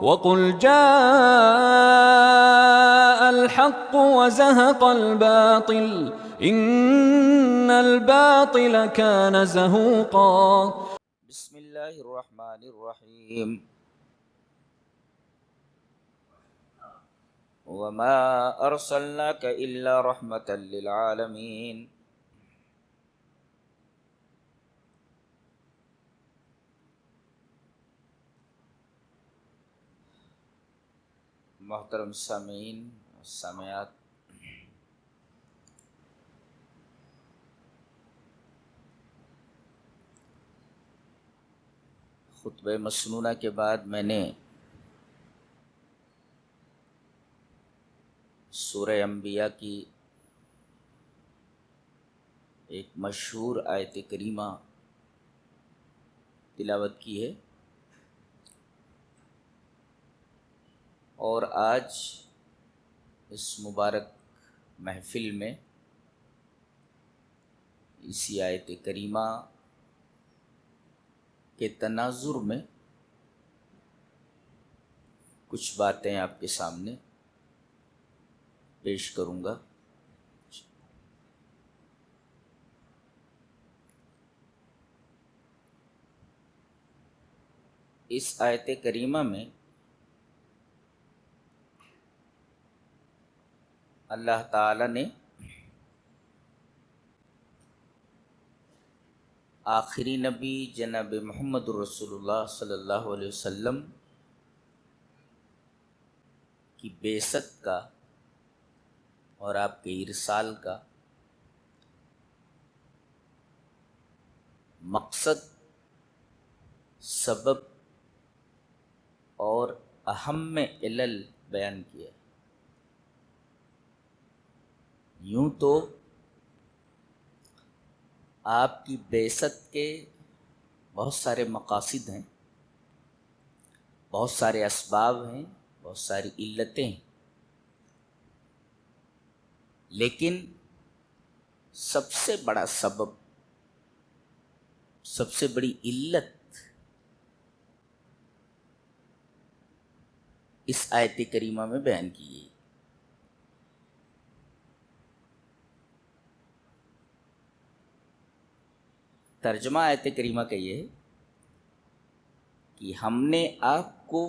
وقل جاء الحق وزهق الباطل إن الباطل كان زهوقا. بسم اللہ الرحمن الرحیم. وما ارسلناک الا رحمتا للعالمین. محترم سامعین سامعات، خطبہ مسنونہ کے بعد میں نے سورہ انبیاء کی ایک مشہور آیت کریمہ تلاوت کی ہے، اور آج اس مبارک محفل میں اسی آیت کریمہ کے تناظر میں کچھ باتیں آپ کے سامنے پیش کروں گا. اس آیت کریمہ میں اللہ تعالی نے آخری نبی جناب محمد رسول اللہ صلی اللہ علیہ وسلم کی بعثت کا اور آپ کے ارسال کا مقصد، سبب اور اہم علل بیان کیا. یوں تو آپ کی بعثت کے بہت سارے مقاصد ہیں، بہت سارے اسباب ہیں، بہت ساری علتیں ہیں، لیکن سب سے بڑا سبب، سب سے بڑی علت اس آیت کریمہ میں بیان کی گئی. ترجمہ آیت کریمہ کا یہ ہے کہ ہم نے آپ کو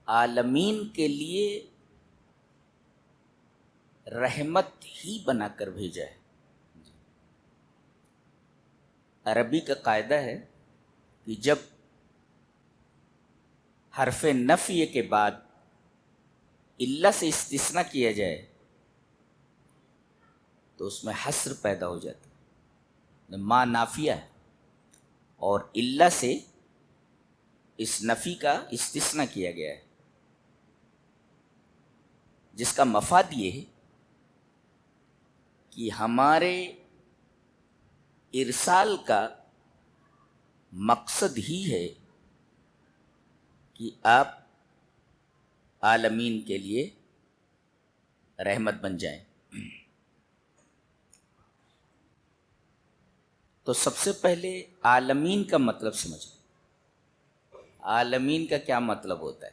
عالمین کے لیے رحمت ہی بنا کر بھیجا ہے. عربی کا قاعدہ ہے کہ جب حرف نفی کے بعد علت سے استثناء کیا جائے تو اس میں حصر پیدا ہو جاتا ہے. ما نافیہ ہے اور علت سے اس نفی کا استثناء کیا گیا ہے، جس کا مفاد یہ ہے کہ ہمارے ارسال کا مقصد ہی ہے کہ آپ عالمین کے لیے رحمت بن جائیں. تو سب سے پہلے عالمین کا مطلب سمجھیں. عالمین کا کیا مطلب ہوتا ہے؟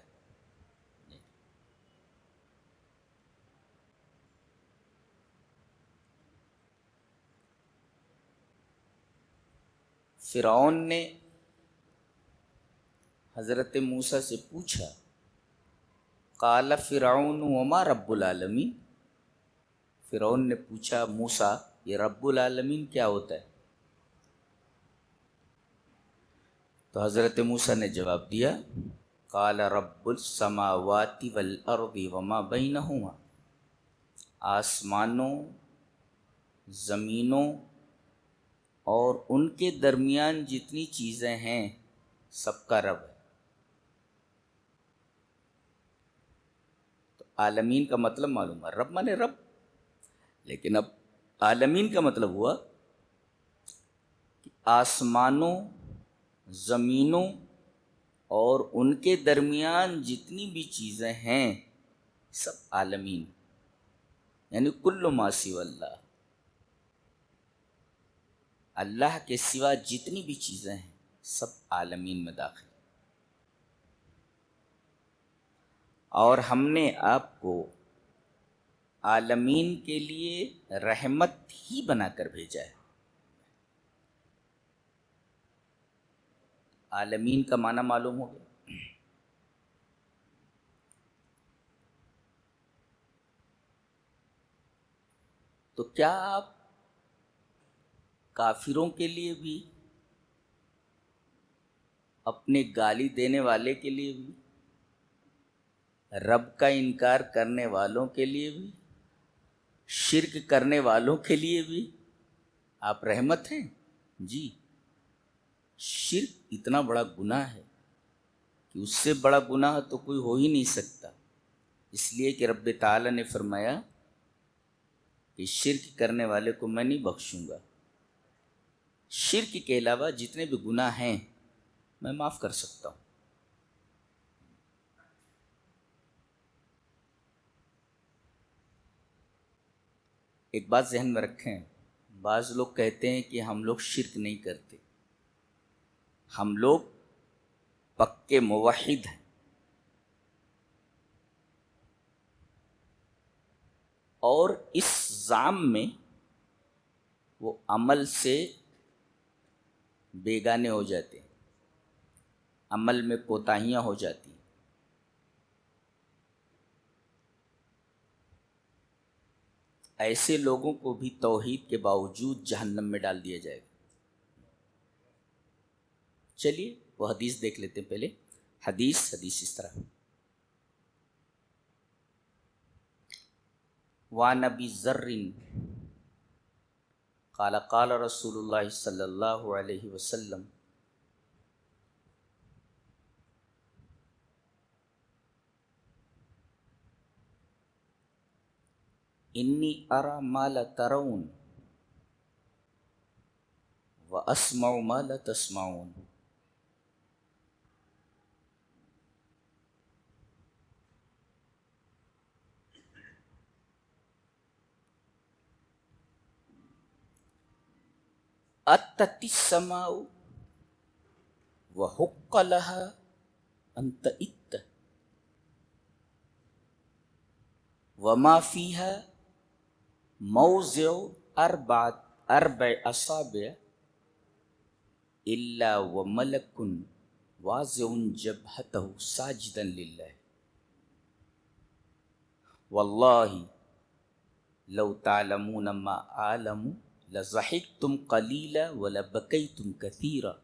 فرعون نے حضرت موسیٰ سے پوچھا، قال فرعون وما رب العالمین. فرعون نے پوچھا موسیٰ یہ رب العالمین کیا ہوتا ہے؟ تو حضرت موسیٰ نے جواب دیا، قال رب السماوات والارض وما بینہما. آسمانوں، زمینوں اور ان کے درمیان جتنی چیزیں ہیں سب کا رب ہے. تو عالمین کا مطلب معلوم ہے، رب مانے رب، لیکن اب عالمین کا مطلب ہوا کہ آسمانوں، زمینوں اور ان کے درمیان جتنی بھی چیزیں ہیں سب عالمین، یعنی کل ما سوی اللہ، اللہ کے سوا جتنی بھی چیزیں ہیں سب عالمین میں داخل. اور ہم نے آپ کو عالمین کے لیے رحمت ہی بنا کر بھیجا ہے. عالمین کا معنی معلوم ہو گیا. تو کیا آپ کافروں کے لیے بھی، اپنے گالی دینے والے کے لیے بھی، رب کا انکار کرنے والوں کے لیے بھی، شرک کرنے والوں کے لیے بھی آپ رحمت ہیں؟ جی. شرک اتنا بڑا گناہ ہے کہ اس سے بڑا گناہ تو کوئی ہو ہی نہیں سکتا. اس لیے کہ رب تعالی نے فرمایا کہ شرک کرنے والے کو میں نہیں بخشوں گا. شرک کے علاوہ جتنے بھی گناہ ہیں میں معاف کر سکتا ہوں. ایک بات ذہن میں رکھیں، بعض لوگ کہتے ہیں کہ ہم لوگ شرک نہیں کرتے. ہم لوگ پکے موحد ہیں، اور اس زعم میں وہ عمل سے بیگانے ہو جاتے ہیں، عمل میں کوتاہیاں ہو جاتی ہیں. ایسے لوگوں کو بھی توحید کے باوجود جہنم میں ڈال دیا جائے گا. چلیے وہ حدیث دیکھ لیتے ہیں پہلے. حدیث اس طرح: وعن ابی ذر قال قال رسول اللہ صلی اللہ علیہ وسلم انی ارى ما لا ترون واسمع ما لا تسمعون. اتت السماء وحق لها ان تئت وما فيها موضع اربع اصابع الا وملك واضع جبهته ساجدا لله والله لو تعلمون ما اعلم لضحكتم قليلا ولبكيتم كثيرا.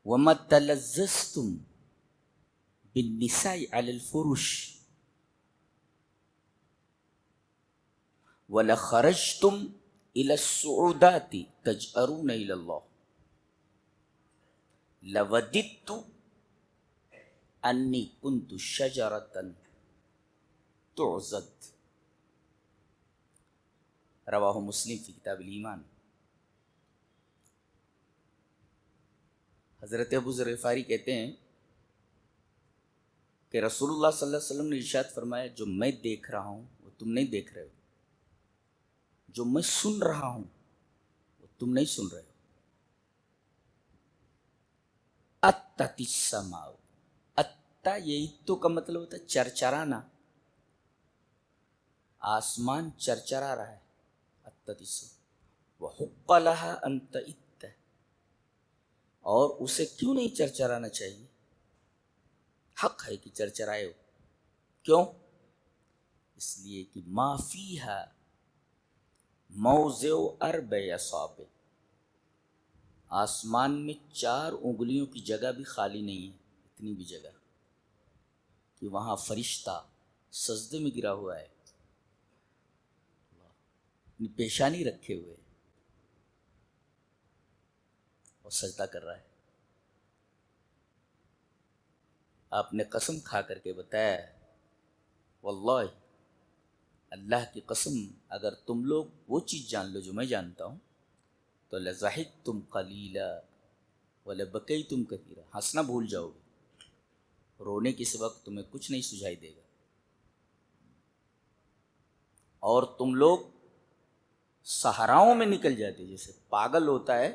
وما تلذذتم بالنساء على الفرش ولخرجتم الى السعودات تجأرون الى الله لوددت انی کنت شجرۃ تعضد. رواہ مسلم فی کتاب الایمان. حضرت ابو ذر غفاری کہتے ہیں کہ رسول اللہ صلی اللہ علیہ وسلم نے ارشاد فرمایا جو میں دیکھ رہا ہوں وہ تم نہیں دیکھ رہے ہو، جو میں سن رہا ہوں وہ تم نہیں سن رہے ہو. اتت السماء، یہ تو کا مطلب ہوتا ہے چرچرانا. آسمان چرچرا رہا ہے. اتت السماء وحق لها ان تئت، اور اسے کیوں نہیں چرچرانا چاہیے؟ حق ہے کہ چرچرائے ہو. کیوں؟ اس لیے کہ ما فیہا موضع اربع اصابع، آسمان میں 4 انگلیوں کی جگہ بھی خالی نہیں ہے. اتنی بھی جگہ کہ وہاں فرشتہ سجدے میں گرا ہوا ہے، اپنی پیشانی رکھے ہوئے اور سجدہ کر رہا ہے. آپ نے قسم کھا کر کے بتایا واللہ، اللہ کی قسم، اگر تم لوگ وہ چیز جان لو جو میں جانتا ہوں تو لضحکتم قلیلا ولبکیتم کثیرا، ہنسنا بھول جاؤ گے، رونے کے وقت تمہیں کچھ نہیں سجھائی دے گا. اور تم لوگ صحراؤں میں نکل جاتے، جیسے پاگل ہوتا ہے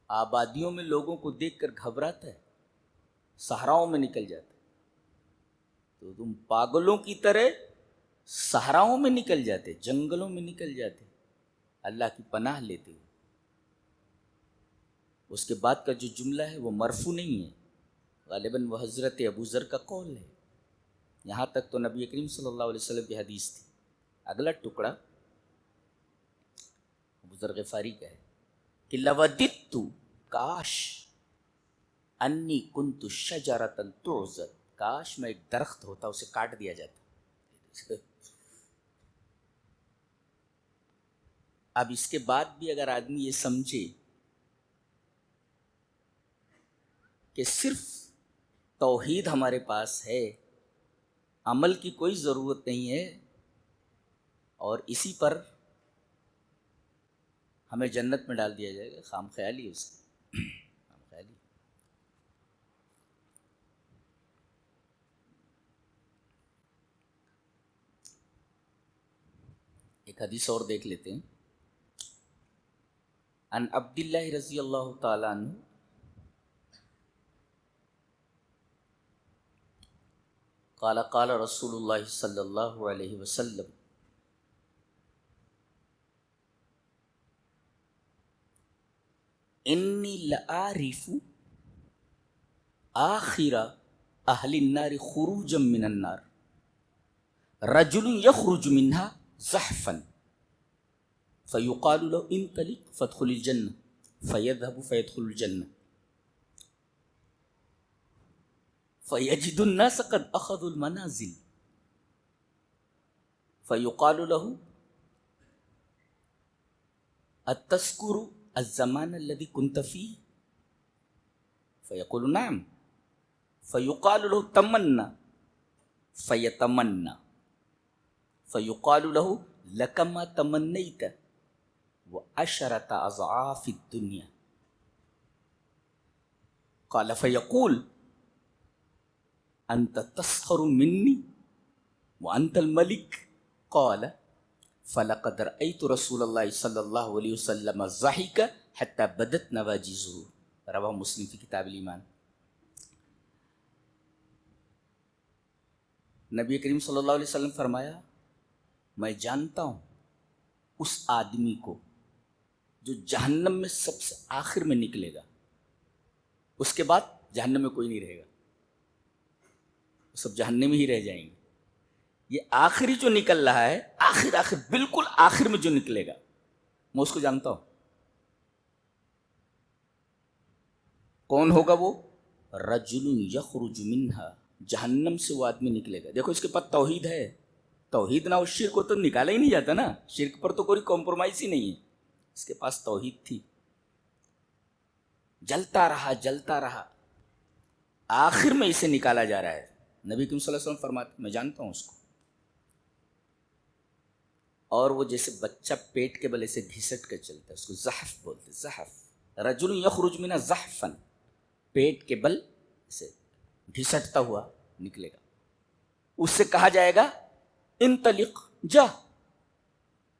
آبادیوں میں لوگوں کو دیکھ کر گھبراتا ہے، صحراؤں میں نکل جاتا ہے، تو تم پاگلوں کی طرح صحراؤں میں نکل جاتے، جنگلوں میں نکل جاتے اللہ کی پناہ لیتے ہوئے۔ اس کے بعد کا جو جملہ ہے وہ مرفوع نہیں ہے، غالباً وہ حضرت ابو ذر کا قول ہے، یہاں تک تو نبی کریم صلی اللہ علیہ وسلم کی حدیث تھی۔ اگلا ٹکڑا ابو ذر غفاری کا ہے کہ لوددت، کاش، انی کنت شجرۃ تعضد، کاش میں ایک درخت ہوتا اسے کاٹ دیا جاتا۔ اب اس کے بعد بھی اگر آدمی یہ سمجھے کہ صرف توحید ہمارے پاس ہے، عمل کی کوئی ضرورت نہیں ہے، اور اسی پر ہمیں جنت میں ڈال دیا جائے گا، خام خیالی ہے اس کی، خام خیالی۔ ایک حدیث اور دیکھ لیتے ہیں۔ عن عبداللہ رضی اللہ تعالیٰ عنہ قال قال رسول اللہ صلی اللہ علیہ وسلم انی لأعرف آخر اہل النار خروجا من النار رجل یخرج منها زحفا فیقال له انطلق فادخل الجنة فیذهب فیدخل الجنة فیجد الناس قد اخذوا المنازل فیقال له اتذکر الزمان الذي كنت فيه فيقول نعم فيقال له تمنى فيتمنى فيقال له لك ما تمنيت وعشرة أضعاف الدنيا قال فيقول أنت تسخر مني وأنت الملك قال فلقد رأيت رسول اللہ صلی اللہ علیہ وسلم ضحک حتی بدت نواجذہ، رواہ مسلم فی کتاب الایمان۔ نبی کریم صلی اللہ علیہ وسلم فرمایا، میں جانتا ہوں اس آدمی کو جو جہنم میں سب سے آخر میں نکلے گا، اس کے بعد جہنم میں کوئی نہیں رہے گا، سب جہنم ہی رہ جائیں گے۔ یہ آخری جو نکل رہا ہے، آخر بالکل آخر میں جو نکلے گا، میں اس کو جانتا ہوں۔ کون ہوگا وہ؟ رجل یخرج منہا، جہنم سے وہ آدمی نکلے گا۔ دیکھو اس کے پاس توحید ہے، توحید نہ ہو شرک کو تو نکالا ہی نہیں جاتا نا، شرک پر تو کوئی کمپرومائز ہی نہیں ہے، اس کے پاس توحید تھی، جلتا رہا، آخر میں اسے نکالا جا رہا ہے۔ نبی کریم صلی اللہ علیہ وسلم فرماتے میں جانتا ہوں اس کو، اور وہ جیسے بچہ پیٹ کے بل سے گھسٹ کر چلتا ہے، اس کو زحف بولتے، زحف، رجل یخرج منہ زحفا، پیٹ کے بل سے گھسٹتا ہوا نکلے گا، اس سے کہا جائے گا انطلق، جا،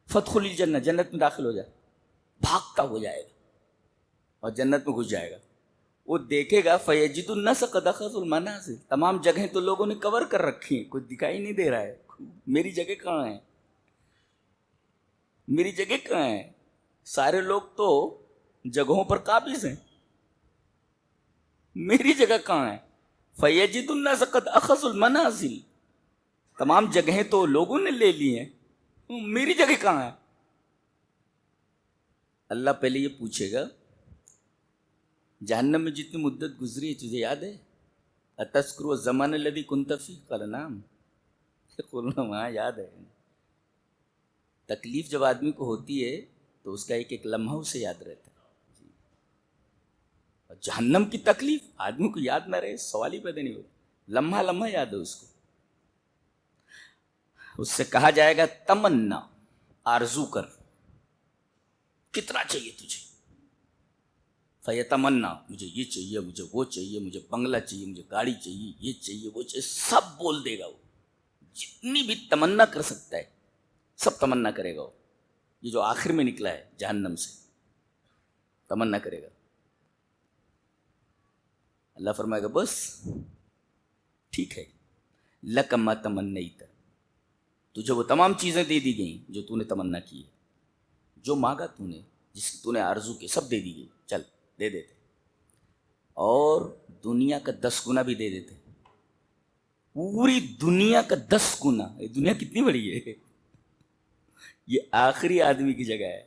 فادخل الجنہ، جنت میں داخل ہو جا، بھاگتا ہو جائے گا اور جنت میں گھس جائے گا۔ وہ دیکھے گا فیجد الناس قد اخذوا المنازل، تمام جگہیں تو لوگوں نے کور کر رکھی ہیں، کوئی دکھائی نہیں دے رہا ہے، میری جگہ کہاں ہے، میری جگہ کہاں ہے؟ سارے لوگ تو جگہوں پر قابض ہیں، میری جگہ کہاں ہے؟ فیجد الناس قد اخذوا المنازل، تمام جگہیں تو لوگوں نے لے لی ہیں، میری جگہ کہاں ہے؟ اللہ پہلے یہ پوچھے گا جہنم میں جتنی مدت گزری ہے تجھے یاد ہے؟ اتذکر الزمان الذی کنت فیہ؟ قال نعم، قلنا وہاں یاد ہے۔ تکلیف جب آدمی کو ہوتی ہے تو اس کا ایک ایک لمحہ اسے یاد رہتا ہے، اور جہنم کی تکلیف آدمی کو یاد نہ رہے سوال ہی پیدا نہیں ہوتا، لمحہ لمحہ یاد ہے اس کو۔ اس سے کہا جائے گا تمنا، آرزو کر، کتنا چاہیے تجھے؟ فیتمنا، مجھے یہ چاہیے، مجھے وہ چاہیے، مجھے بنگلہ چاہیے، مجھے گاڑی چاہیے، یہ چاہیے، وہ چاہیے، سب بول دے گا وہ، جتنی بھی تمنا کر سکتا ہے سب تمنا کرے گا. یہ جو آخر میں نکلا ہے جہنم سے تمنا کرے گا. اللہ فرمائے گا بس ٹھیک ہے، لک ما تمنیت، تجھے وہ تمام چیزیں دے دی گئیں جو تو نے تمنا کی ہے، جو مانگا تو نے، جس کی تو نے آرزو کی سب دے دی گئی، چل دے دیتے، اور دنیا کا 10 گنا بھی دے دیتے. پوری دنیا کا 10 گنا. یہ دنیا کتنی بڑی ہے، یہ آخری آدمی کی جگہ ہے.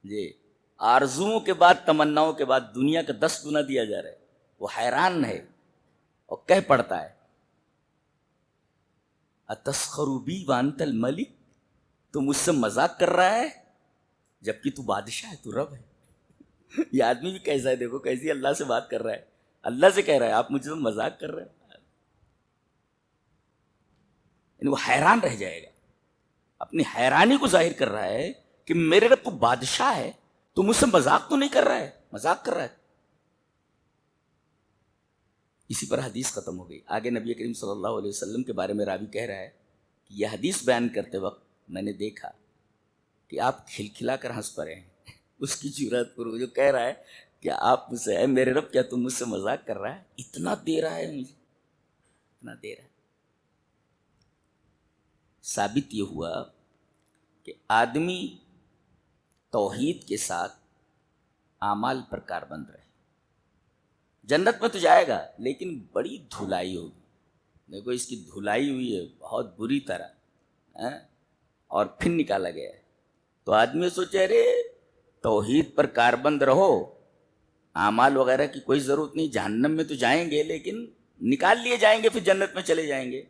جی آرزوؤں کے بعد تمناؤں کے بعد دنیا کا 10 گنا دیا جا رہا ہے. وہ حیران ہے اور کہہ پڑتا ہے اتسخر بی وانت الملک، تو مجھ سے مذاق کر رہا ہے جبکہ تو بادشاہ ہے، تو رب ہے. یہ آدمی بھی کیسا ہے، دیکھو کیسی اللہ سے بات کر رہا ہے. اللہ سے کہہ رہا ہے آپ مجھ سے مذاق کر رہے ہیں. یعنی وہ حیران رہ جائے گا، اپنی حیرانی کو ظاہر کر رہا ہے کہ میرے رب تو بادشاہ ہے، تو مجھ سے مذاق تو نہیں کر رہا ہے، مذاق کر رہا ہے. اسی پر حدیث ختم ہو گئی. آگے نبی کریم صلی اللہ علیہ وسلم کے بارے میں راوی کہہ رہا ہے کہ یہ حدیث بیان کرتے وقت میں نے دیکھا کہ آپ کھلکھلا کر ہنس پڑے ہیں. اس کی جرات پر جو کہہ رہا ہے کہ آپ مجھ سے، اے میرے رب کیا تم مجھ سے مذاق کر رہا ہے، اتنا دے رہا ہے مجھے، اتنا دے رہا ہے. ثابت یہ ہوا کہ آدمی توحید کے ساتھ اعمال پر کاربند رہے. جنت میں تو جائے گا لیکن بڑی دھلائی ہوگی. دیکھو اس کی دھلائی ہوئی ہے بہت بری طرح، اور پھر نکالا گیا ہے. تو آدمی سوچے ارے توحید پر کاربند رہو، اعمال وغیرہ کی کوئی ضرورت نہیں، جہنم میں تو جائیں گے لیکن نکال لیے جائیں گے، پھر جنت میں چلے جائیں گے.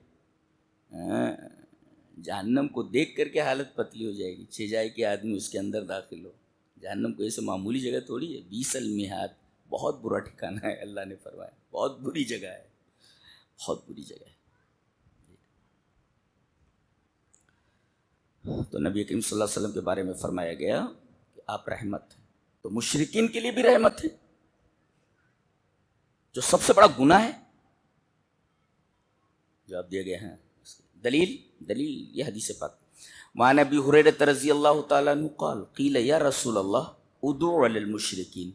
جہنم کو دیکھ کر کے حالت پتلی ہو جائے گی، چھ جائے کہ آدمی اس کے اندر داخل ہو. جہنم کو ایسے معمولی جگہ تھوڑی ہے، 20 المہاد، بہت برا ٹھکانہ ہے. اللہ نے فرمایا بہت بری جگہ ہے، بہت بری جگہ ہے. تو نبی کریم صلی اللہ علیہ وسلم کے بارے میں فرمایا گیا کہ آپ رحمت ہیں. تو مشرکین کے لیے بھی رحمت ہے، جو سب سے بڑا گناہ ہے. جواب دیا گیا ہے. دلیل یہ حدیث پاک. وعن ابی ہریرہ رضی اللہ تعالیٰ عنہ قال قیل یا رسول اللہ ادعو علی المشرکین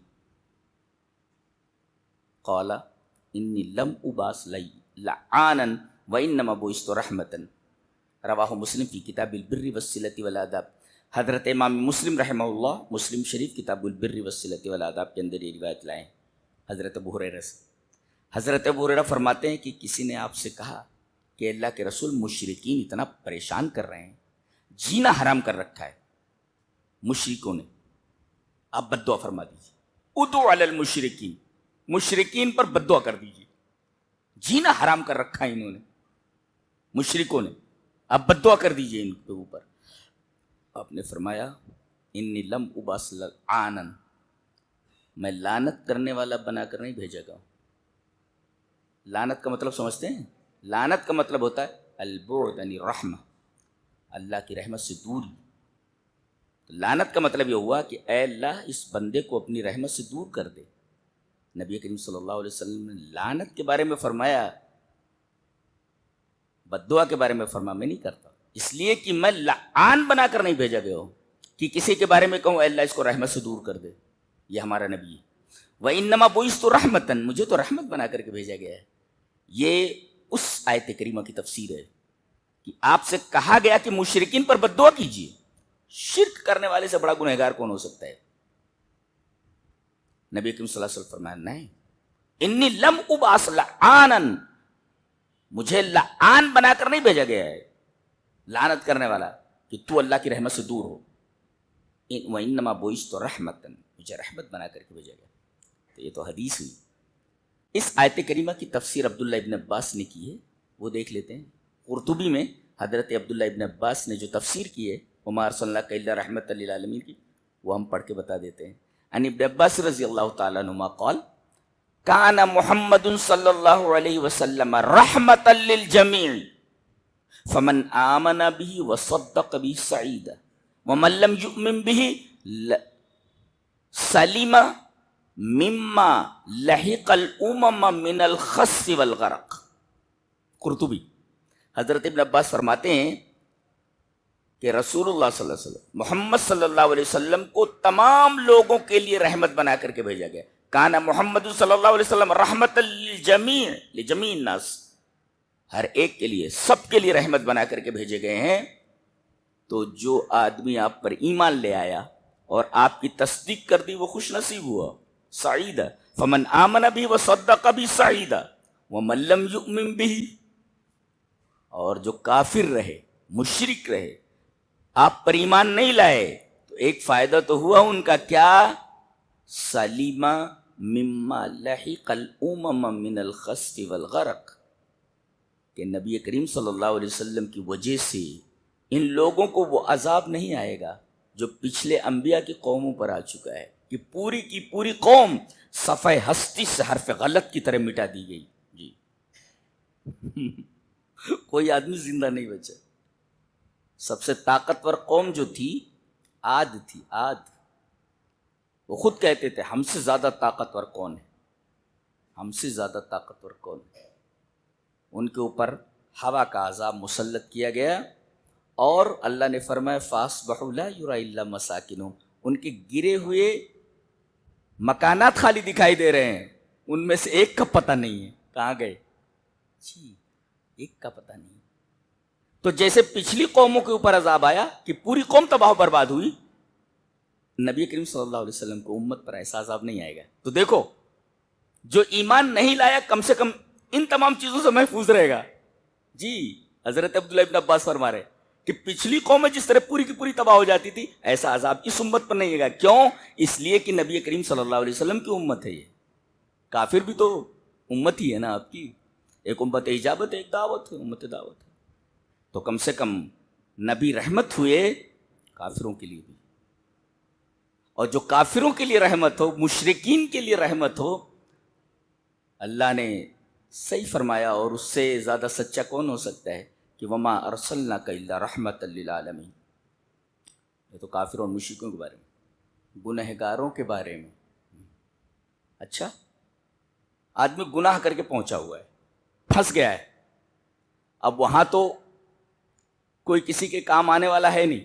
قال انی لم ابعث لعانا وانما بعثت رحمتا. رواہ مسلم فی کتاب البر والصلۃ والآداب. حضرت امام مسلم رحمہ اللہ مسلم شریف کتاب البر والصلۃ والآداب کے اندر یہ روایت لائیں حضرت ابو ہریرہ سے. حضرت ابو ہریرہ فرماتے ہیں کہ کسی نے آپ سے کہا کہ اللہ کے رسول مشرکین اتنا پریشان کر رہے ہیں، جینا حرام کر رکھا ہے مشرکوں نے، آپ بد دعا فرما دیجیے. ادعو علی المشرکین، مشرکین پر بد دعا کر دیجیے. جینا حرام کر رکھا ہے انہوں نے، مشرکوں نے، آپ بد دعا کر دیجیے ان کے اوپر. آپ نے فرمایا انی لم ابعث لعانا، میں لعنت کرنے والا بنا کر نہیں بھیجا گا. لعنت کا مطلب سمجھتے ہیں؟ لعنت کا مطلب ہوتا ہے البعد عن الرحمہ، اللہ کی رحمت سے دوری. لعنت کا مطلب یہ ہوا کہ اے اللہ اس بندے کو اپنی رحمت سے دور کر دے. نبی کریم صلی اللہ علیہ وسلم نے لعنت کے بارے میں فرمایا، بد دعا کے بارے میں فرمایا میں نہیں کرتا، اس لیے کہ میں لعان بنا کر نہیں بھیجا گیا ہوں کہ کسی کے بارے میں کہوں اے اللہ اس کو رحمت سے دور کر دے. یہ ہمارا نبی ہے. وَإِنَّمَا بُعِثْتُ رَحْمَةً، مجھے تو رحمت بنا کر کے بھیجا گیا ہے. یہ اس آیت کریمہ کی تفسیر ہے کہ آپ سے کہا گیا کہ مشرکین پر بد دعا کیجیے. شرک کرنے والے سے بڑا گنہگار کون ہو سکتا ہے؟ نبی کریم صلی اللہ علیہ وسلم فرمایا نہیں، انی لم ابعث لعانا، مجھے لعان بنا کر نہیں بھیجا گیا ہے، لعنت کرنے والا کہ تو اللہ کی رحمت سے دور ہو. وَإِنَّمَا بُعِثْتُ رَحْمَةً، مجھے رحمت بنا کر کے بھیجا گیا. تو یہ تو حدیث ہوئی. اس آیت کریمہ کی تفسیر عبداللہ ابن عباس نے کی ہے، وہ دیکھ لیتے ہیں. قرطبی میں حضرت عبداللہ ابن عباس نے جو تفسیر کی ہے وَمَا أَرْسَلْنَاكَ إِلَّا رَحْمَةً لِّلْعَالَمِينَ کی، وہ ہم پڑھ کے بتا دیتے ہیں. عن ابن عباس رضی اللہ تعالیٰ عنہما قال کان محمد صلی اللہ علیہ وسلم رحمة للجمیع فمن آمن به وصدق به سعید ومن لم يؤمن به سلم مما لحق الامم من الخس والغرق. قرطبی. حضرت ابن عباس فرماتے ہیں کہ رسول اللہ صلی اللہ علیہ وسلم محمد صلی اللہ علیہ وسلم کو تمام لوگوں کے لیے رحمت بنا کر کے بھیجا گیا. کانا محمد صلی اللہ علیہ وسلم رحمت للجمیع لجمیع الناس، ہر ایک کے لیے، سب کے لیے رحمت بنا کر کے بھیجے گئے ہیں. تو جو آدمی آپ پر ایمان لے آیا اور آپ کی تصدیق کر دی وہ خوش نصیب ہوا، سعید. فمن آمن بھی وصدق بھی سعید ومن لم یؤمن بھی، اور جو کافر رہے، مشرک رہے، آپ پر ایمان نہیں لائے، تو ایک فائدہ تو ہوا ان کا، کیا؟ سلیمہ مما لحق الامم من الخسف والغرق، کہ نبی کریم صلی اللہ علیہ وسلم کی وجہ سے ان لوگوں کو وہ عذاب نہیں آئے گا جو پچھلے انبیاء کی قوموں پر آ چکا ہے، کہ پوری کی پوری قوم صفحہ ہستی سے حرف غلط کی طرح مٹا دی گئی. جی کوئی آدمی زندہ نہیں بچا. سب سے طاقتور قوم جو تھی عاد تھی، عاد. وہ خود کہتے تھے ہم سے زیادہ طاقتور کون ہے، ہم سے زیادہ طاقتور کون ہے. ان کے اوپر ہوا کا عذاب مسلط کیا گیا، اور اللہ نے فرمایا فَأَصْبَحُوا لَا يُرَىٰ إِلَّا مَسَاكِنُهُمْ، ان کے گرے ہوئے مکانات خالی دکھائی دے رہے ہیں، ان میں سے ایک کا پتہ نہیں ہے کہاں گئے. جی ایک کا پتہ نہیں. تو جیسے پچھلی قوموں کے اوپر عذاب آیا کہ پوری قوم تباہ و برباد ہوئی، نبی کریم صلی اللہ علیہ وسلم کو امت پر ایسا عذاب نہیں آئے گا. تو دیکھو جو ایمان نہیں لایا کم سے کم ان تمام چیزوں سے محفوظ رہے گا. جی حضرت عبداللہ ابن عباس فرما رہے کہ پچھلی قومیں جس طرح پوری کی پوری تباہ ہو جاتی تھی، ایسا عذاب اس امت پر نہیں آئے گا. کیوں؟ اس لیے کہ نبی کریم صلی اللہ علیہ وسلم کی امت ہے. یہ کافر بھی تو امت ہی ہے نا آپ کی، ایک امت اجابت ہے، ایک دعوت ہے، امت دعوت ہے. تو کم سے کم نبی رحمت ہوئے کافروں کے لیے بھی، اور جو کافروں کے لیے رحمت ہو، مشرکین کے لیے رحمت ہو، اللہ نے صحیح فرمایا. اور اس سے زیادہ سچا کون ہو سکتا ہے کہ وما ارسلناک الا رحمت للعالمین. یہ تو کافروں اور مشرکوں کے بارے میں، گنہگاروں کے بارے میں. اچھا آدمی گناہ کر کے پہنچا ہوا ہے، پھنس گیا ہے، اب وہاں تو کوئی کسی کے کام آنے والا ہے نہیں،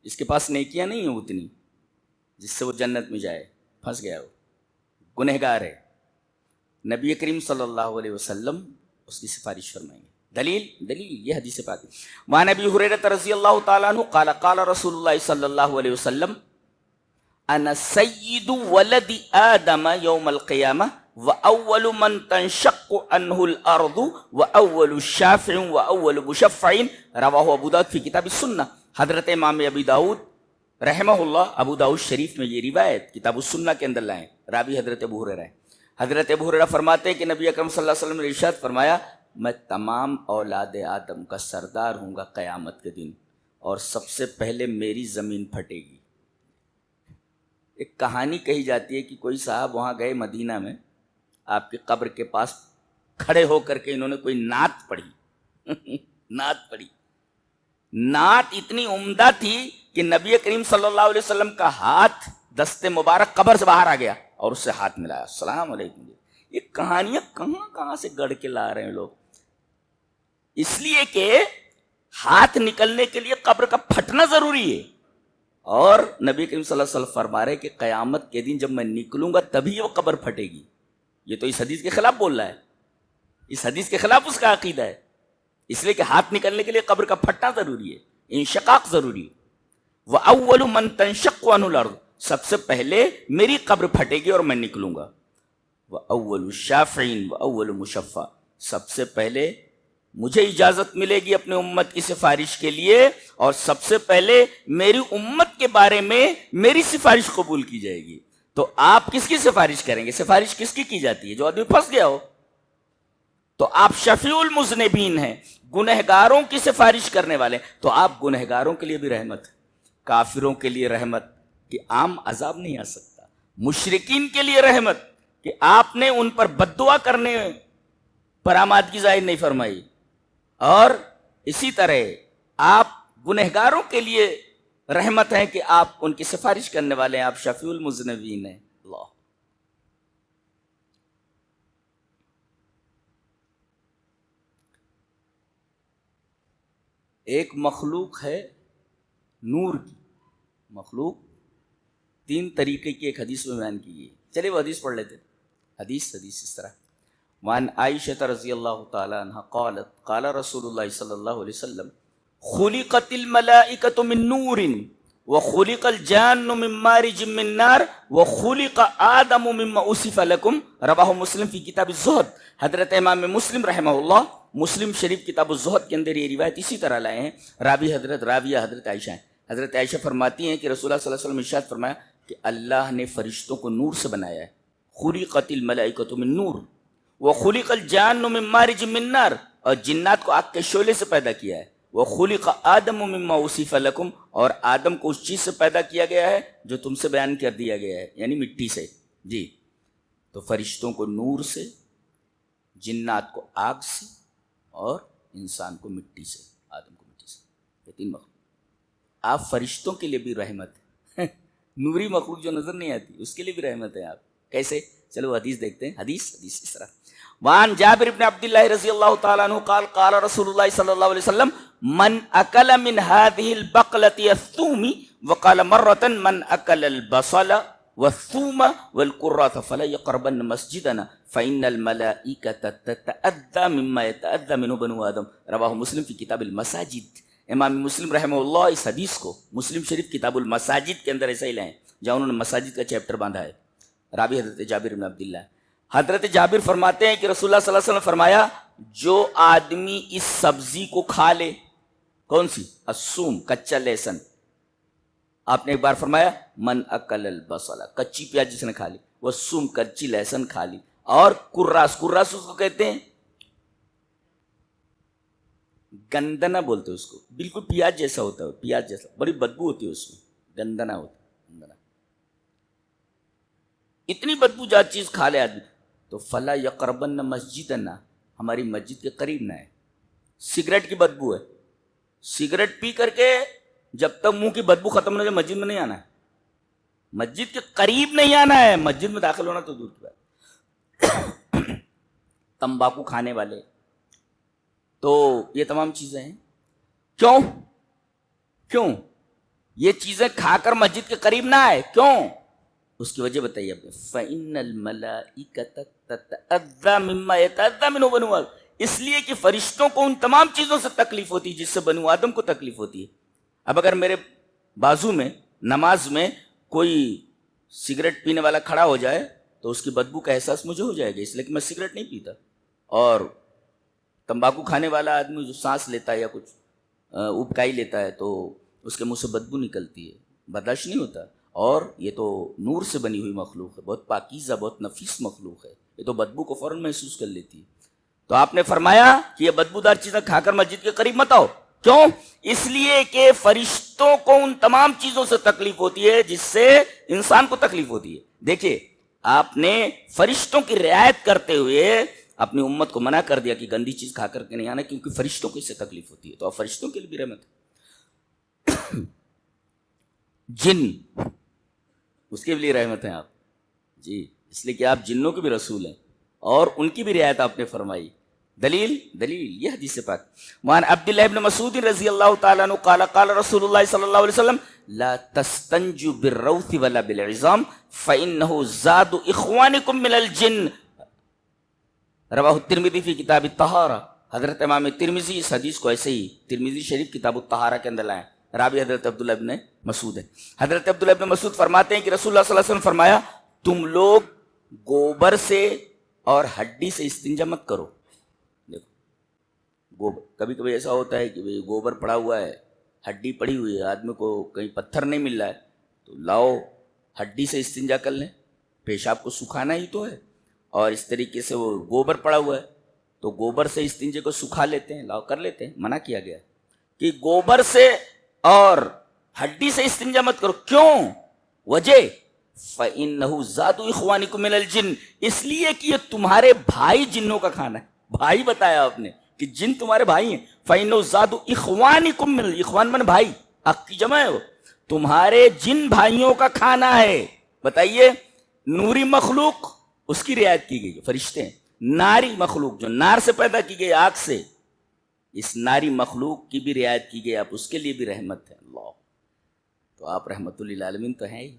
اس کے پاس نیکیاں نہیں ہیں اتنی جس سے وہ جنت میں جائے، پھنس گیا، وہ گنہگار ہے. نبی کریم صلی اللہ علیہ وسلم اس کی سفارش فرمائیں گے. دلیل یہ حدیث پاک ہے. وعن ابی ہریرہ رضی اللہ تعالیٰ عنہ قال قال رسول اللہ صلی اللہ علیہ وسلم انا سید ولد آدم یوم القیامہ واول من تنشق عنہ الارض واول شافع واول مشفع رواہ ابو داؤد فی کتاب السنہ. حضرت امام ابی داؤد رحمہ اللہ ابو داؤد شریف میں یہ روایت کتاب السنہ کے اندر لائیں. راوی حضرت ابو ہریرہ ہے. حضرت ابو ہریرہ فرماتے ہیں کہ نبی اکرم صلی اللہ علیہ وسلم نے ارشاد فرمایا میں تمام اولاد آدم کا سردار ہوں گا قیامت کے دن، اور سب سے پہلے میری زمین پھٹے گی. ایک کہانی کہی جاتی ہے کہ کوئی صاحب وہاں گئے مدینہ میں، آپ کی قبر کے پاس کھڑے ہو کر کے انہوں نے کوئی نعت پڑھی. نعت پڑھی. نعت اتنی عمدہ تھی کہ نبی کریم صلی اللہ علیہ وسلم کا ہاتھ دست مبارک قبر سے باہر آ گیا اور اس سے ہاتھ ملایا، السلام علیکم. یہ کہانیاں کہاں سے گڑھ کے لا رہے ہیں لوگ. اس لیے کہ ہاتھ نکلنے کے لیے قبر کا پھٹنا ضروری ہے. اور نبی کریم صلی اللہ علیہ وسلم فرما رہے کہ قیامت کے دن جب میں نکلوں گا تبھی وہ قبر پھٹے گی. یہ تو اس حدیث کے خلاف بول رہا ہے، اس حدیث کے خلاف اس کا عقیدہ ہے. اس لیے کہ ہاتھ نکلنے کے لیے قبر کا پھٹنا ضروری ہے، انشقاق ضروری ہے. وَأَوَّلُ مَن تَنشَقُّ عَنْهُ الْأَرْضُ، سب سے پہلے میری قبر پھٹے گی اور میں نکلوں گا. وَأَوَّلُ شَافِعٍ وَأَوَّلُ مُشَفَّعٍ، سب سے پہلے مجھے اجازت ملے گی اپنے امت کی سفارش کے لیے، اور سب سے پہلے میری امت کے بارے میں میری سفارش قبول کی جائے گی. تو آپ کس کی سفارش کریں گے؟ سفارش کس کی جاتی ہے؟ جو آدمی پھنس گیا ہو. تو آپ شفیع المذنبین ہیں، گنہگاروں کی سفارش کرنے والے. تو آپ گنہگاروں کے لیے بھی رحمت، کافروں کے لیے رحمت کہ عام عذاب نہیں آ سکتا، مشرکین کے لیے رحمت کہ آپ نے ان پر بد دعا کرنے پر آمادگی ظاہر نہیں فرمائی، اور اسی طرح آپ گنہگاروں کے لیے رحمت ہے کہ آپ ان کی سفارش کرنے والے ہیں، آپ شفیع المذنبین ہیں. اللہ ایک مخلوق ہے نور کی. مخلوق تین طریقے کی ایک حدیث میں بیان کی گئی. چلیے وہ حدیث پڑھ لیتے ہیں. حدیث اس طرح. وعن عائشہ رضی اللہ تعالی عنہ قالت قال رسول اللہ صلی اللہ علیہ وسلم خلقت الملائکۃ من نور وخلق الجان من مارج من نار وخلق آدم مما وصف لكم رواہ مسلم فی کتاب الزہد. حضرت امام مسلم رحمہ اللہ مسلم شریف کتاب الزہد کے اندر یہ روایت اسی طرح لائے ہیں. راویہ حضرت عائشہ ہیں. حضرت عائشہ فرماتی ہیں کہ رسول اللہ صلی اللہ علیہ وسلم ارشاد فرمایا کہ اللہ نے فرشتوں کو نور سے بنایا ہے. خلقت الملائکۃ من نور وخلق الجان من مارج من نار, اور جنات کو آگ کے شعلے سے پیدا کیا ہے. وخلق آدم مما وصف لكم, اور آدم کو اس چیز سے پیدا کیا گیا ہے جو تم سے بیان کر دیا گیا ہے, یعنی مٹی سے. جی تو فرشتوں کو نور سے, جنات کو آگ سے, اور انسان کو مٹی سے, آدم کو مٹی سے. یہ تین مخلوق. آپ فرشتوں کے لیے بھی رحمت ہے. نوری مخلوق جو نظر نہیں آتی اس کے لیے بھی رحمت ہے آپ. کیسے؟ چلو حدیث دیکھتے ہیں. حدیث اس طرح. وعن جابر بن عبد اللہ رضی اللہ تعالی عنہ قال قال رسول اللہ صلی اللہ علیہ وسلم من اکل من هذه البقلة الثوم وقال مرة من اکل البصل والثوم والكرة فلا يقربن مسجدنا فإن الملائكة تتأذى مما يتأذى منه بنو آدم. رواہ مسلم فی کتاب المساجد. امام مسلم رحمہ اللہ اس حدیث کو مسلم شریف کتاب المساجد کے اندر ایسا ہی لائیں جہاں انہوں نے مساجد کا چیپٹر باندھا ہے. راوی حضرت جابر بن عبداللہ. حضرت جابر فرماتے ہیں کہ رسول اللہ صلی اللہ علیہ وسلم فرمایا جو آدمی اس سبزی کو کھا لے, کون سی؟ الثوم, کچا لہسن. آپ نے ایک بار فرمایا من اکل البصل, کچی پیاز جس نے کھا لی, والثوم, کچی لہسن کھا لی, اور کراس اس کو کہتے ہیں گندنا بولتے ہیں اس کو, بالکل پیاز جیسا ہوتا ہے, پیاز جیسا, بڑی بدبو ہوتی ہے اس میں, گندنا ہوتا ہے. گندنا اتنی بدبو جات چیز کھا لے آدمی تو فلا یقربن مسجدنا, ہماری مسجد کے قریب نہ ہے. سگریٹ کی بدبو ہے, سگریٹ پی کر کے جب تک منہ کی بدبو ختم نہ ہو جائے مسجد میں نہیں آنا ہے, مسجد کے قریب نہیں آنا ہے. مسجد میں داخل ہونا تو دور کی بات. تمباکو کھانے والے, تو یہ تمام چیزیں ہیں. کیوں یہ چیزیں کھا کر مسجد کے قریب نہ آئے؟ کیوں؟ اس کی وجہ بتائیے آپ نے. فَإِنَّ الْمَلَائِكَةَ تَتَأَذَّى مِمَّا يَتَأَذَّى مِنْهُ بَنُو آدم, اس لیے کہ فرشتوں کو ان تمام چیزوں سے تکلیف ہوتی ہے جس سے بنو آدم کو تکلیف ہوتی ہے. اب اگر میرے بازو میں نماز میں کوئی سگریٹ پینے والا کھڑا ہو جائے تو اس کی بدبو کا احساس مجھے ہو جائے گا, اس لیے کہ میں سگریٹ نہیں پیتا. اور تمباکو کھانے والا آدمی جو سانس لیتا ہے یا کچھ ابکائی لیتا ہے تو اس کے منہ سے بدبو نکلتی ہے, برداشت نہیں ہوتا. اور یہ تو نور سے بنی ہوئی مخلوق ہے, بہت پاکیزہ, بہت نفیس مخلوق ہے, یہ تو بدبو کو فوراً محسوس کر لیتی ہے. تو آپ نے فرمایا کہ یہ بدبودار چیزیں کھا کر مسجد کے قریب مت آؤ. کیوں؟ اس لیے کہ فرشتوں کو ان تمام چیزوں سے تکلیف ہوتی ہے جس سے انسان کو تکلیف ہوتی ہے. دیکھیے آپ نے فرشتوں کی رعایت کرتے ہوئے اپنی امت کو منع کر دیا کہ گندی چیز کھا کر کے نہیں آنا, کیونکہ فرشتوں کو اس سے تکلیف ہوتی ہے. تو آپ فرشتوں کے لیے بھی رحمت ہے. جن, اس کے لیے رحمت ہیں آپ جی, اس لیے کہ آپ جنوں کے بھی رسول ہیں اور ان کی بھی رعایت آپ نے فرمائی. دلیل یہ حدیث پاک. وعن عبداللہ ابن مسعود رضی اللہ تعالیٰ عنہ قال قال رسول اللہ صلی اللہ علیہ وسلم لا تستنجوا بالروث ولا بالعظام فإنه زاد اخوانکم من الجن. رواہ الترمذی فی کتاب الطہارہ. حضرت امام ترمذی اس حدیث کو ایسے ہی ترمذی شریف کتاب الطہارہ کے اندر لائیں. راوی حضرت عبداللہ ابن مسعود ہے. حضرت عبداللہ ابن مسعود فرماتے ہیں کہ رسول اللہ صلی اللہ علیہ وسلم فرمایا تم لوگ گوبر سے اور ہڈی سے استنجا مت کرو. دیکھو گوبر, کبھی کبھی ایسا ہوتا ہے کہ بھئی گوبر پڑا ہوا ہے, ہڈی پڑی ہوئی ہے, آدمی کو کہیں پتھر نہیں مل رہا ہے تو لاؤ ہڈی سے استنجا کر لیں, پیشاب کو سکھانا ہی تو ہے. اور اس طریقے سے وہ گوبر پڑا ہوا ہے تو گوبر سے استنجے کو سکھا لیتے ہیں, لاؤ کر لیتے ہیں. منع کیا گیا کہ گوبر سے اور ہڈی سے استنجا مت کرو. کیوں؟ وجہ فَإِنَّهُ زَادُ إِخْوَانِكُم مِّنَ الْجِنِّ, اس لیے کہ یہ تمہارے بھائی جنوں کا کھانا ہے. بھائی بتایا آپ نے کہ جن تمہارے بھائی ہیں. فَإِنَّهُ زَادُ إِخْوَانِكُم مِّنَ, اخوان من بھائی, اخ کی جمع ہے, وہ تمہارے جن بھائیوں کا کھانا ہے. بتائیے نوری مخلوق اس کی رعایت کی گئی, فرشتے ہیں. ناری مخلوق جو نار سے پیدا کی گئی, آگ سے, اس ناری مخلوق کی بھی رعایت کی گئی، آپ اس کے لیے بھی رحمت ہے۔ اللہ، تو آپ رحمت للعالمین تو ہیں ہی۔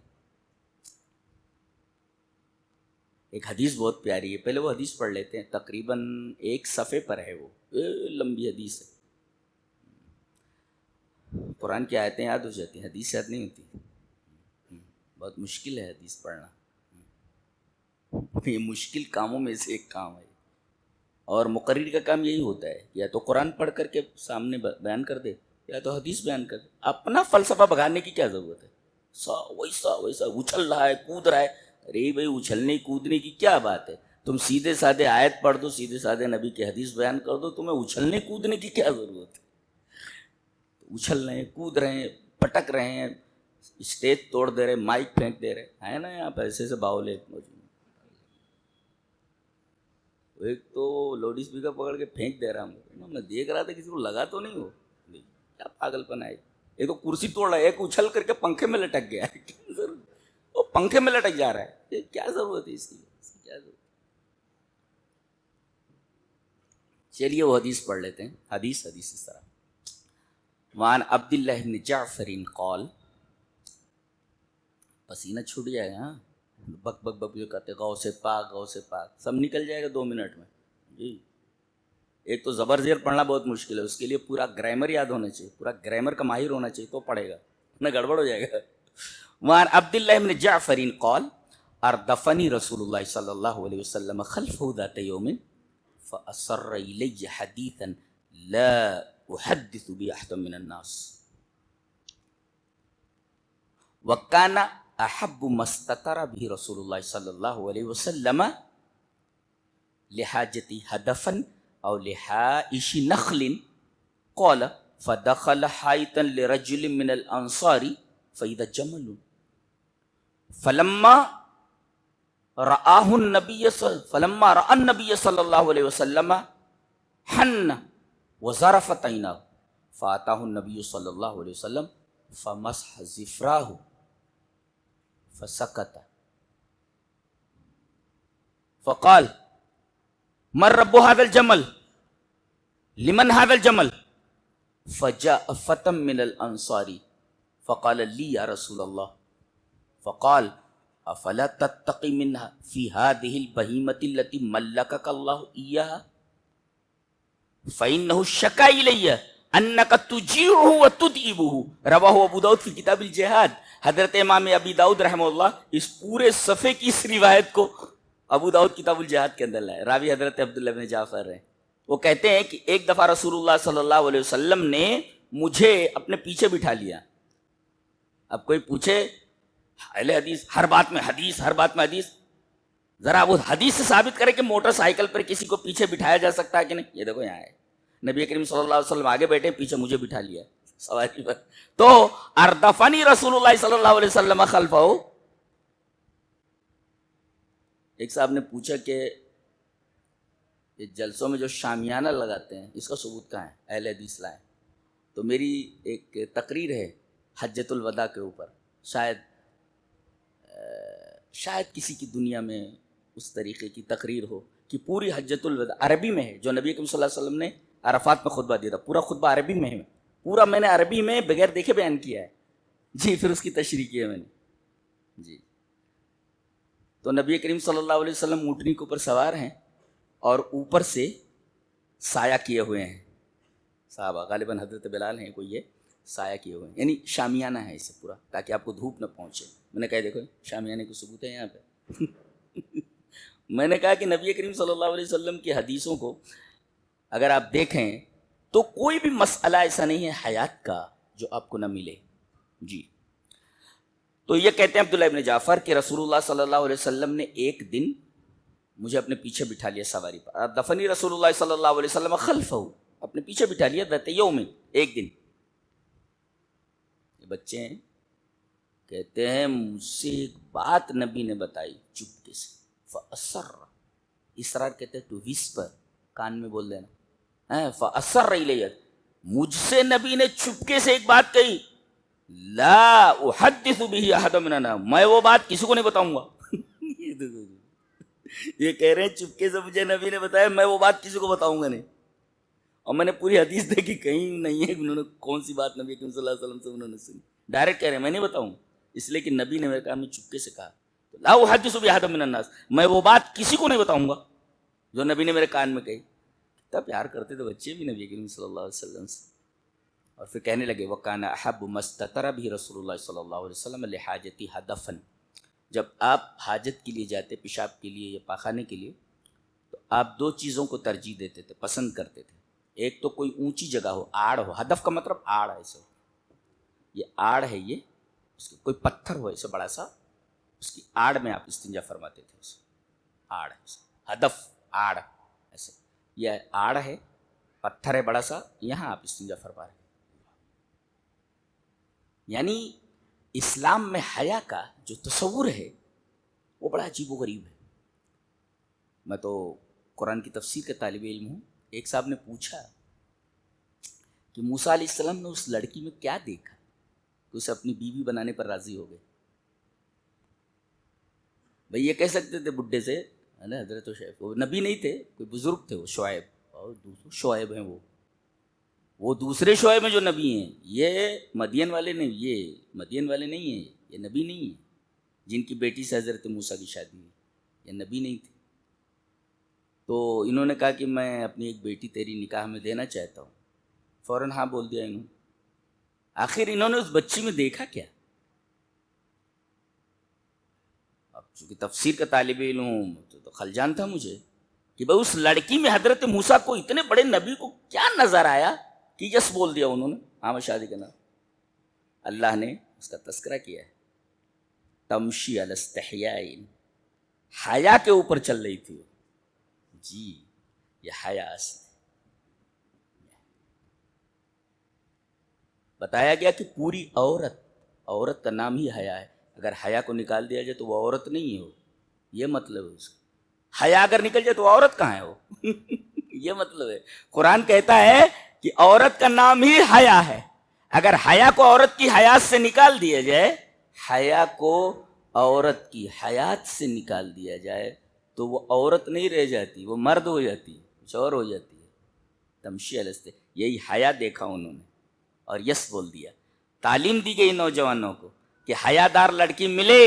ایک حدیث بہت پیاری ہے، پہلے وہ حدیث پڑھ لیتے ہیں، تقریباً 1 صفحے پر ہے، وہ لمبی حدیث ہے۔ قرآن کی آیتیں یاد ہو جاتی ہیں، حدیث یاد نہیں ہوتی، بہت مشکل ہے حدیث پڑھنا، یہ مشکل کاموں میں سے ایک کام ہے، اور مقرر کا کام یہی ہوتا ہے، یا تو قرآن پڑھ کر کے سامنے بیان کر دے یا تو حدیث بیان کر دے۔ اپنا فلسفہ بگاڑنے کی کیا ضرورت ہے؟ ویسا ویسا اچھل رہا ہے، کود رہا ہے، ارے بھائی اچھلنے کودنے کی کیا بات ہے؟ تم سیدھے سادھے آیت پڑھ دو، سیدھے سادھے نبی کی حدیث بیان کر دو، تمہیں اچھلنے کودنے کی کیا ضرورت ہے؟ اچھل رہے ہیں، کود رہے ہیں، پٹک رہے ہیں، اسٹیج توڑ دے رہے، مائک پھینک دے رہے ہیں نا، یہاں پہ ایسے باولے موجود، ایک تو لاؤڈ اسپیکر پکڑ کے پھینک دے رہا ہوں، میں دیکھ رہا تھا کسی کو لگا تو نہیں، ہو کیا پاگل پن ہے؟ ایک تو کرسی توڑ رہا ہے، ایک اچھل کر کے پنکھے میں لٹک گیا ہے، کیا ضرورت؟ وہ پنکھے میں لٹک جا رہا ہے، یہ کیا ضرورت ہے اس کی؟ کیا ضرورت؟ چلیے وہ حدیث پڑھ لیتے ہیں۔ حدیث اس طرح، وعن عبداللہ بن جعفر قال، پسینہ چھوٹ جائے گا، ہاں بک بک بک جو کہتے غوث پاک غوث پاک، سب نکل جائے گا 2 منٹ میں جی۔ ایک تو زبر زیر پڑھنا بہت مشکل ہے، اس کے لیے پورا گرامر یاد ہونا چاہیے، پورا گرامر کا ماہر ہونا چاہیے تو پڑھے گا، نہ گڑبڑ ہو جائے گا۔ وعن عبداللہ بن جعفر قال اردفنی رسول اللہ صلی اللہ علیہ وسلم خلفہ ذات یوم فأسر الی حدیثا لا احدث به احد من الناس وکان احب ما استتر به رسول اللہ صلی اللہ علیہ وسلم لحاجتی ہدفا او لحائش نخل قال فدخل حائطا لرجل من الانصار فاذا جمل فلما رآه النبي صلی اللہ علیہ وسلم حن وظرفت عیناه فاتاه النبي صلی اللہ علیہ وسلم فمسح ظفراه فسکت فقال من رب هذا الجمل لمن هذا الجمل فجاء فتى من الانصار فقال لي يا رسول الله فقال افلا تتقي منها في هذه البهيمة التي ملكك الله اياها فانه شكا الي انك تجيعه وتدئبه رواه ابو داؤد في کتاب الجہاد۔ حضرت امام ابی داؤد رحمہ اللہ اس پورے صفحے کی اس روایت کو ابو داؤد کتاب الجہاد کے اندر لائے، راوی حضرت عبداللہ بن جعفر ہیں۔ وہ کہتے ہیں کہ ایک دفعہ رسول اللہ صلی اللہ علیہ وسلم نے مجھے اپنے پیچھے بٹھا لیا۔ اب کوئی پوچھے اہل حدیث ہر بات میں حدیث، ہر بات میں حدیث، ذرا وہ حدیث سے ثابت کرے کہ موٹر سائیکل پر کسی کو پیچھے بٹھایا جا سکتا ہے کہ نہیں؟ یہ دیکھو یہاں ہے، نبی کریم صلی اللہ علیہ وسلم آگے بیٹھے، پیچھے مجھے بٹھا لیا سواری پر۔ تو اردفنی رسول اللہ صلی اللہ علیہ وسلم خلفہ، ایک صاحب نے پوچھا کہ جلسوں میں جو شامیانہ لگاتے ہیں اس کا ثبوت کہاں ہے؟ اہل حدیث لائیں۔ تو میری ایک تقریر ہے حجۃ الوداع کے اوپر، شاید کسی کی دنیا میں اس طریقے کی تقریر ہو کہ پوری حجۃ الوداع عربی میں ہے، جو نبی کریم صلی اللہ علیہ وسلم نے عرفات میں خطبہ دیا تھا، پورا خطبہ عربی میں ہے، پورا میں نے عربی میں بغیر دیکھے بیان کیا ہے جی، پھر اس کی تشریح کی ہے میں نے جی۔ تو نبی کریم صلی اللہ علیہ وسلم اونٹنی کے اوپر سوار ہیں اور اوپر سے سایہ کیے ہوئے ہیں، صحابہ غالباً حضرت بلال ہیں کوئی، یہ سایہ کیے ہوئے ہیں، یعنی شامیانہ ہے اسے پورا، تاکہ آپ کو دھوپ نہ پہنچے۔ میں نے کہا دیکھو شامیانے کو ثبوت ہے یہاں پہ میں نے کہا کہ نبی کریم صلی اللہ علیہ وسلم کی حدیثوں کو اگر آپ دیکھیں تو کوئی بھی مسئلہ ایسا نہیں ہے حیات کا جو آپ کو نہ ملے جی۔ تو یہ کہتے ہیں عبداللہ ابن جعفر کہ رسول اللہ صلی اللہ علیہ وسلم نے ایک دن مجھے اپنے پیچھے بٹھا لیا سواری پر، دفنی رسول اللہ صلی اللہ علیہ وسلم خلفہ، اپنے پیچھے بٹھا لیا ذات یوم، ایک دن۔ یہ بچے ہیں، کہتے ہیں مجھ سے ایک بات نبی نے بتائی چپکے سے، فأسر، اسرار کہتے ہیں ٹو وhisper، کان میں بول دینا، فأسر الیہ، مجھ سے نبی نے چپکے سے ایک بات کہی، لا احدث به احد من الناس، میں وہ بات کسی کو نہیں بتاؤں گا یہ کہہ رہے ہیں چپکے سے مجھے نبی نے بتایا، میں وہ بات کسی کو بتاؤں گا نہیں، اور میں نے پوری حدیث دیکھی کہیں نہیں ہے انہوں نے کون سی بات نبی کریم صلی اللہ علیہ وسلم سے انہوں نے سنی. ڈائریکٹ کہہ رہے ہیں میں نہیں بتاؤں، اس لیے کہ نبی نے میرے کام میں چپکے سے کہا لا احدث باحد من الناس، میں وہ بات کسی کو نہیں بتاؤں گا جو نبی نے میرے کان میں کہی. کتنا پیار کرتے تھے بچے بھی نبی کریم صلی اللہ علیہ وسلم سے. اور پھر کہنے لگے وَكَانَ أَحَبُّ مَا اسْتَتَرَ بِهِ رسول اللہ صلی اللہ علیہ وسلم لِحَاجَتِهِ هَدَفًا. جب آپ حاجت کے لیے جاتے، پیشاب کے لیے یا پاخانے کے لیے، تو آپ دو چیزوں کو ترجیح دیتے تھے، پسند کرتے تھے. ایک تو کوئی اونچی جگہ ہو، آڑ ہو. ہدف کا مطلب آڑ ہے. ایسے یہ آڑ ہے، یہ اس کے کوئی پتھر ہو ایسے بڑا سا، اس کی آڑ میں آپ استنجا فرماتے تھے. اسے آڑ ہے، ہدف آڑ ایسے. یہ آڑ ہے، پتھر ہے بڑا سا، یہاں آپ استنجا فرما رہے ہیں. یعنی اسلام میں حیا کا جو تصور ہے وہ بڑا عجیب و غریب ہے. میں تو قرآن کی تفسیر کا طالب علم ہوں. ایک صاحب نے پوچھا کہ موسیٰ علیہ السلام نے اس لڑکی میں کیا دیکھا کہ اسے اپنی بیوی بنانے پر راضی ہو گئے. بھئی یہ کہہ سکتے تھے بڈھے سے حضرت شعیب، وہ نبی نہیں تھے، کوئی بزرگ تھے، وہ شعیب، اور دوسرے شعیب ہیں، وہ دوسرے شعیب ہیں جو نبی ہیں. یہ مدین والے نہیں، یہ مدین والے نہیں ہیں، یہ نبی نہیں ہیں جن کی بیٹی سے حضرت موسیٰ کی شادی ہوئی. یہ نبی نہیں تھے. تو انہوں نے کہا کہ میں اپنی ایک بیٹی تیری نکاح میں دینا چاہتا ہوں. فوراً ہاں بول دیا انہوں نے. آخر انہوں نے اس بچی میں دیکھا کیا؟ اب چونکہ تفسیر کا طالب علم ہوں تو خلجان تھا مجھے کہ بھائی اس لڑکی میں حضرت موسیٰ کو، اتنے بڑے نبی کو کیا نظر آیا کہ یس بول دیا انہوں نے، ہاں میں شادی کرنا. اللہ نے اس کا تذکرہ کیا ہے، تمشی علی استحیاء، حیا کے اوپر چل رہی تھی. جی یہ حیا اصل ہے. بتایا گیا کہ پوری عورت کا نام ہی حیا ہے. اگر حیا کو نکال دیا جائے تو وہ عورت نہیں ہے. یہ مطلب ہے اس کا. حیا اگر نکل جائے تو عورت کہاں ہے وہ؟ یہ مطلب ہے. قرآن کہتا ہے کہ عورت کا نام ہی حیا ہے. اگر حیا کو عورت کی حیات سے نکال دیا جائے، حیا کو عورت کی حیات سے نکال دیا جائے تو وہ عورت نہیں رہ جاتی، وہ مرد ہو جاتی ہے، کچھ اور ہو جاتی ہے. تمشی الستے، یہی حیا دیکھا انہوں نے اور یس بول دیا. تعلیم دی گئی نوجوانوں کو کہ حیا دار لڑکی ملے،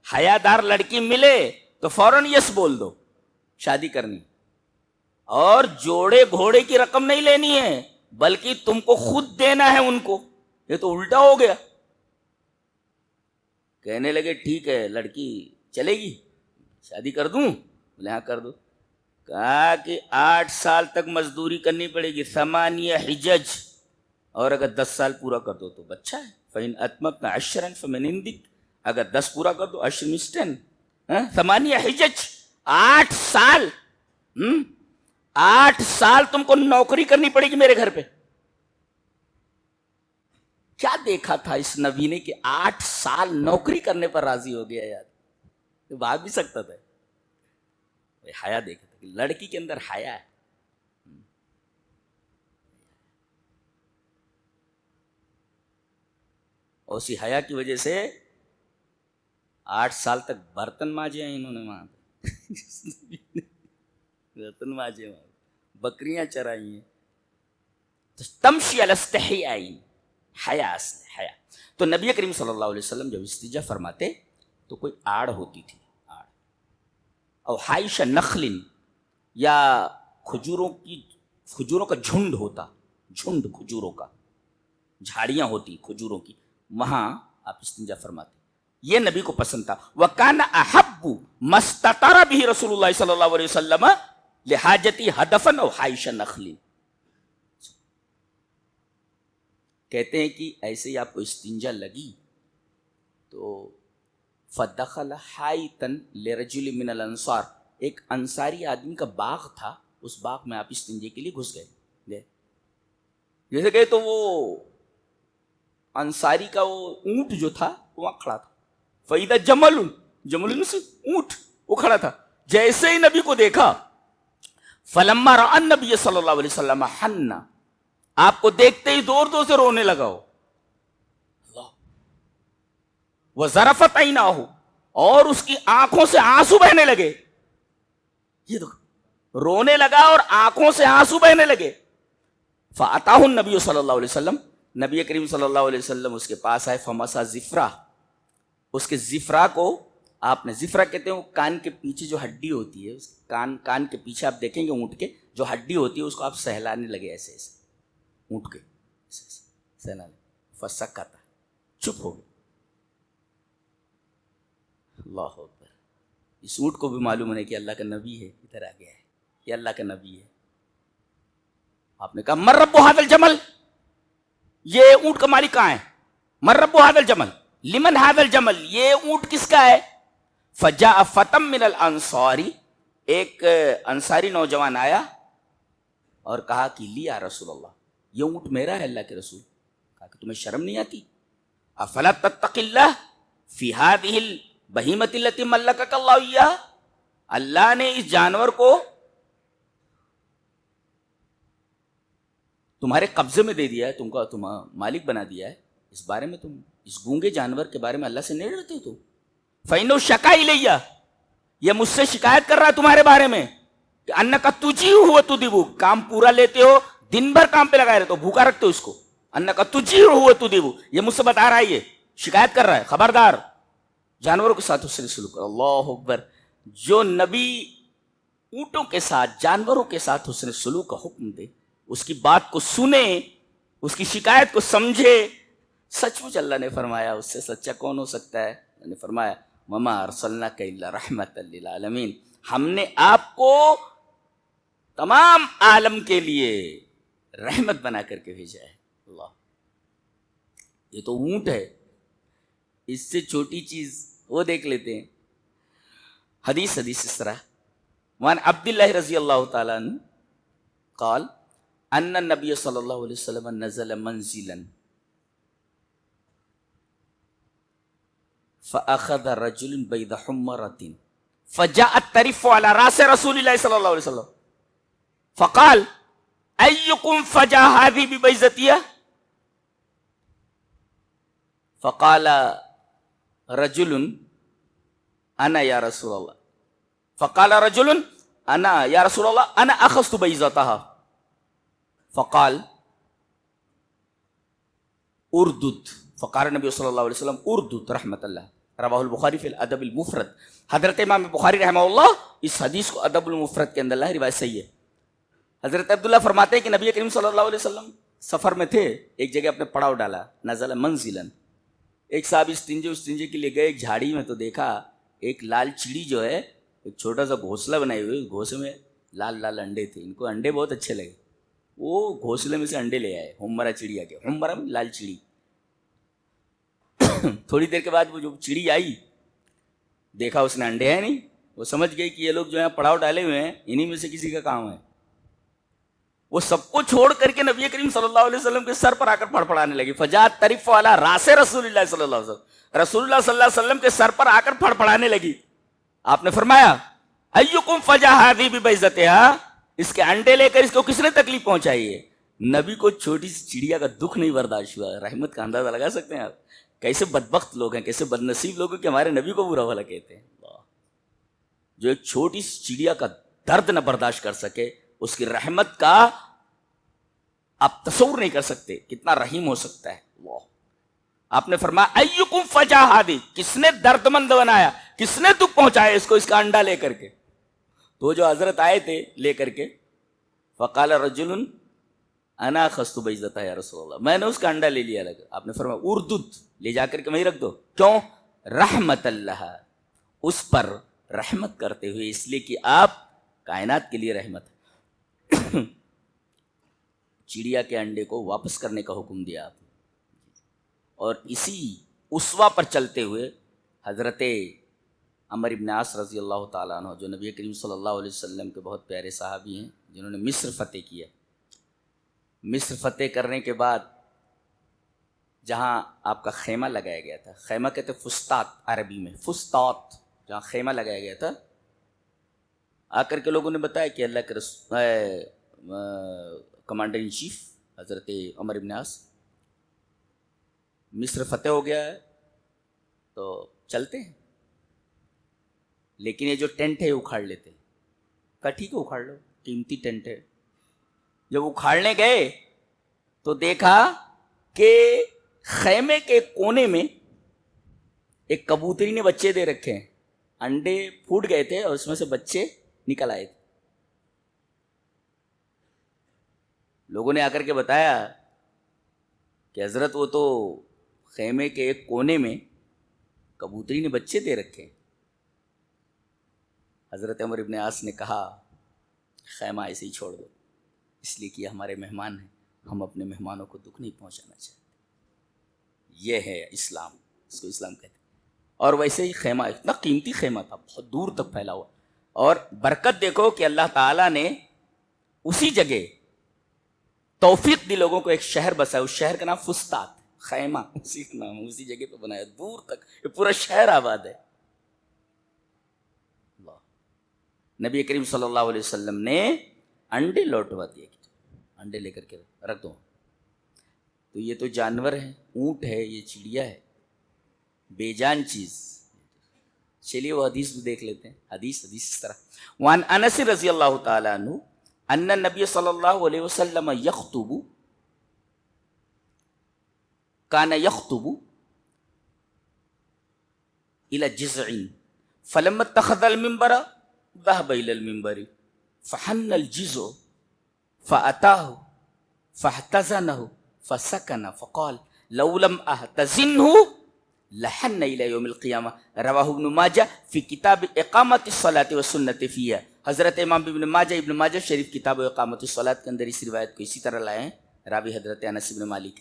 حیا دار لڑکی ملے تو فوراً یس بول دو، شادی کرنی. اور جوڑے گھوڑے کی رقم نہیں لینی ہے بلکہ تم کو خود دینا ہے ان کو. یہ تو الٹا ہو گیا. کہنے لگے ٹھیک ہے لڑکی چلے گی، شادی کر دوں؟ بولے ہاں کر دو. کہا کہ 8 سال تک مزدوری کرنی پڑے گی، 8 حجج، اور اگر 10 سال پورا کر دو تو بچہ ہے. فَإِنْ أَتْمَمْنَ 10 فَمِنْ عِنْدِكَ، اگر 10 پورا کر دو 10 × 10، 8 حجج. 8 سال 8 سال تم کو نوکری کرنی پڑے گی میرے گھر پہ. کیا دیکھا تھا اس نبی نے کہ 8 سال نوکری کرنے پر راضی ہو گیا؟ یار بھاگ بھی سکتا تھا. حیا دیکھا تھا کہ لڑکی کے اندر حیا ہے. اور اسی حیا کی وجہ سے 8 سال تک برتن مانجے ہیں انہوں نے وہاں پہ. برتن مانجے، وہاں بکریاں چرائی ہیں. تمشی علی استحیاء، حیا اصل ہے، حیا. تو نبی کریم صلی اللہ علیہ وسلم جب استنجا فرماتے تو کوئی آڑ ہوتی تھی، آڑ، اور حائش نخل، یا کھجوروں کا جھنڈ ہوتا، جھنڈ کھجوروں کا، جھاڑیاں ہوتی کھجوروں کی، وہاں آپ استنجا فرماتے. یہ نبی کو پسند تھا. وَكَانَ أَحَبُّ مَا اسْتَتَرَ بِهِ رسول اللہ صلی اللہ علیہ وسلم لِحَاجَتِهِ هَدَفًا أَوْ حَائِشَ نَخْلٍ. کہتے ہیں کہ ایسے ہی آپ کو استنجا لگی تو فَدَخَلَ حَائِطًا لِرَجُلٍ مِّنَ الْأَنصَارِ، ایک انصاری آدمی کا باغ تھا، اس باغ میں آپ استنجے کے لیے گھس گئے. جیسے کہ تو وہ انصاری کا وہ اونٹ جو تھا وہاں کھڑا تھا. فَإِذَا جَمَلٌ سے اونٹ وہ کھڑا تھا. جیسے ہی نبی کو دیکھا، فَلَمَّا رَأَى النَّبِيَّ صلی اللہ علیہ وسلم حَنَّ، آپ کو دیکھتے ہی دور دور سے رونے لگا ہو. وَزَرَفَتْ عَيْنَاهُ، اور اس کی آنکھوں سے آنسو بہنے لگے. یہ دیکھو رونے لگا اور آنکھوں سے آنسو بہنے لگے. فَأَتَاهُ النَّبِيُّ صلی اللہ علیہ وسلم, نبی کریم صلی اللہ علیہ وسلم اس کے پاس آئے. فَمَسَا ذِفْرَا, اس کے ذفرا کو آپ نے, ذفرا کہتے ہیں وہ کان کے پیچھے جو ہڈی ہوتی ہے, اس کان کے پیچھے آپ دیکھیں گے اونٹ کے جو ہڈی ہوتی ہے اس کو آپ سہلانے لگے ایسے ایسے اونٹ کے سہلانے. فَسَكَتَ, چپ ہو گئے. اللہ اکبر. اس اونٹ کو بھی معلوم ہے کہ اللہ کا نبی ہے, ادھر آ گیا ہے, یہ اللہ کا نبی ہے. آپ نے کہا من رب هذا الجمل, یہ اونٹ کا مالک کہاں ہے؟ من رب هذا الجمل, لمن هذا الجمل, یہ اونٹ کس کا ہے؟ فجاء فتى من الانصار, ایک انصاری نوجوان آیا اور کہا کہ لیا رسول اللہ, یہ اونٹ میرا ہے اللہ کے رسول. کہا کہ تمہیں شرم نہیں آتی؟ افلا تتقی اللہ فی هذه البہیمۃ التي ملکک اللہ ایہا, اللہ نے اس جانور کو تمہارے قبضے میں دے دیا ہے, تم کو تم مالک بنا دیا ہے, اس بارے میں تم اس گونگے جانور کے بارے میں اللہ سے نہیں ڈرتے تو؟ فَإِنَّهُ شَكَا إِلَيَّ, یہ مجھ سے شکایت کر رہا ہے تمہارے بارے میں کہ أَنَّكَ تُجِيعُهُ وَتُدِبُهُ, کام پورا لیتے ہو, دن بھر کام پہ لگائے رہتے ہو, بھوکا رکھتے ہو اس کو. أَنَّكَ تُجِيعُهُ وَتُدِبُهُ, یہ مجھ سے بتا رہا ہے, یہ شکایت کر رہا ہے, خبردار جانوروں کے ساتھ حسن سلوک. اللہ اکبر. جو نبی اونٹوں کے ساتھ, جانوروں کے ساتھ حسن سلوک کا حکم دے, اس کی بات کو سنے, اس کی شکایت کو سمجھے, سچ مچ اللہ نے فرمایا اس سے سچا کون ہو سکتا ہے؟ اللہ نے فرمایا وما ارسلناک الا رحمۃ للعالمین, ہم نے آپ کو تمام عالم کے لیے رحمت بنا کر کے بھیجا ہے. اللہ, یہ تو اونٹ ہے, اس سے چھوٹی چیز وہ دیکھ لیتے ہیں. حدیث اس طرح, وان عبداللہ رضی اللہ تعالیٰ عنہ قال ان النبی صلی اللہ علیہ وسلم نزل منزلا فأخذ رجل بيض حمرة فجاءت ترف على رأس رسول الله صلى الله عليه وسلم فقال أيكم فجأ هذه ببيضتها؟ فقال رجل أنا يا رسول الله. فقال رجل أنا يا رسول الله أنا أخذت بيضتها. فقال اردد. فقال النبی صلی اللہ علیہ وسلم اردد رحمت اللہ. رواہ البخاری فی الادب المفرد. حضرت امام بخاری رحمہ اللہ اس حدیث کو ادب المفرد کے اندر اللہ روایت صحیح ہے. حضرت عبداللہ فرماتے ہیں کہ نبی کریم صلی اللہ علیہ وسلم سفر میں تھے, ایک جگہ اپنے پڑاؤ ڈالا, نزل منزلا, ایک صاحب استنجے کے لیے گئے, ایک جھاڑی میں تو دیکھا ایک لال چڑی جو ہے ایک چھوٹا سا گھونسلہ بنائے ہوئے, اس گھونسلے میں لال لال انڈے تھے. ان کو انڈے بہت اچھے لگے, وہ گھونسلے میں سے انڈے لے آئے. ہمرا چڑیا کے, ہمرا میں لال چڑی. تھوڑی دیر کے بعد وہ جو چڑی آئی, دیکھا اس نے انڈے ہیں نہیں, وہ سمجھ گئی کہ یہ لوگ جو ہیں پڑاؤ ڈالے ہوئے ہیں, انہی میں سے کسی کا کام ہے. وہ سب کو چھوڑ کر کے نبی کریم صلی اللہ علیہ وسلم کے سر پر آ کر پھڑپڑانے لگی. فجاءت ترف علی راس رسول اللہ صلی اللہ علیہ وسلم, رسول اللہ صلی اللہ علیہ وسلم کے سر پر آ کر پھڑپڑانے لگی. آپ نے فرمایا ایکم فجأ ہذہ ببیضتہا, اس کے انڈے لے کر اس کو کس نے تکلیف پہنچائی ہے؟ نبی کو چھوٹی سی چڑیا کا دکھ نہیں برداشت ہوا. رحمت کا اندازہ لگا سکتے ہیں آپ, کیسے بدبخت لوگ ہیں, کیسے بد نصیب لوگ ہیں کہ ہمارے نبی کو برا بھلا کہتے ہیں. جو ایک چھوٹی سی چڑیا کا درد نہ برداشت کر سکے, اس کی رحمت کا آپ تصور نہیں کر سکتے کتنا رحیم ہو سکتا ہے. آپ نے فرمایا ایکم فجأ ہذہ, کس نے درد مند بنایا, کس نے دکھ پہنچایا اس کو, اس کا انڈا لے کر کے. تو جو حضرت آئے تھے لے کر کے, فقال رجل انا اخذت بیضتها یا رسول اللہ, میں نے اس کا انڈا لے لیا. آپ نے فرمایا اردد, لے جا کر کے وہیں رکھ دو. کیوں؟ رحمت اللہ, اس پر رحمت کرتے ہوئے, اس لیے کہ آپ کائنات کے لیے رحمت ہے. چڑیا کے انڈے کو واپس کرنے کا حکم دیا آپ نے, اور اسی اسوا پر چلتے ہوئے حضرت عمر بن عاص رضی اللہ تعالیٰ عنہ, جو نبی کریم صلی اللہ علیہ وسلم کے بہت پیارے صحابی ہیں, جنہوں نے مصر فتح کیا. مصر فتح کرنے کے بعد جہاں آپ کا خیمہ لگایا گیا تھا, خیمہ کہتے فستات عربی میں, فستات, جہاں خیمہ لگایا گیا تھا, آ کر کے لوگوں نے بتایا کہ اللہ کے کمانڈر ان چیف حضرت عمر بن عاص, مصر فتح ہو گیا ہے تو چلتے ہیں, لیکن یہ جو ٹینٹ ہے اکھاڑ لیتے ہیں. کہا ٹھیک ہے اکھاڑ لو، قیمتی ٹینٹ ہے۔ جب اکھاڑنے گئے تو دیکھا کہ خیمے کے کونے میں ایک کبوتری نے بچے دے رکھے ہیں، انڈے پھوٹ گئے تھے اور اس میں سے بچے نکل آئے تھے۔ لوگوں نے آ کر کے بتایا کہ حضرت وہ تو خیمے کے ایک کونے میں کبوتری نے بچے دے رکھے۔ حضرت عمر ابن عاص نے کہا خیمہ ایسے ہی چھوڑ دو، اس لیے کہ یہ ہمارے مہمان ہیں، ہم اپنے مہمانوں کو دکھ نہیں پہنچانا چاہتے۔ یہ ہے اسلام، اس کو اسلام کہتے ہیں۔ اور ویسے ہی خیمہ اتنا قیمتی خیمہ تھا، بہت دور تک پھیلا ہوا، اور برکت دیکھو کہ اللہ تعالیٰ نے اسی جگہ توفیق دی لوگوں کو ایک شہر بسایا، اس شہر کا نام فسطاط، خیمہ اسی کا نام، اسی جگہ پہ بنایا، دور تک یہ پورا شہر آباد ہے۔ نبی کریم صلی اللہ علیہ وسلم نے انڈے لوٹوا دیے، انڈے لے کر کے رکھ دو، تو یہ تو جانور ہے، اونٹ ہے، یہ چڑیا ہے، بے جان چیز۔ چلیے وہ حدیث بھی دیکھ لیتے ہیں۔ حدیث اس طرح، وعن انس رضی اللہ تعالی عنہ ان النبی صلی اللہ علیہ وسلم کان یخطب الى جذع فلما اتخذ المنبر ذهب الى المنبر فحن الجذع فاتاه فاحتزنه فسكن فقال لو لم احتزنه لحن الى یوم القیامہ، رواہ ابن ماجہ فی کتاب اقامت الصلاۃ والسنۃ فیہا۔ حضرت امام ابن ماجہ شریف کتاب اقامت الصلاۃ کے اندر اس روایت کو اسی طرح لائے ہیں، راوی حضرت انس بن مالک۔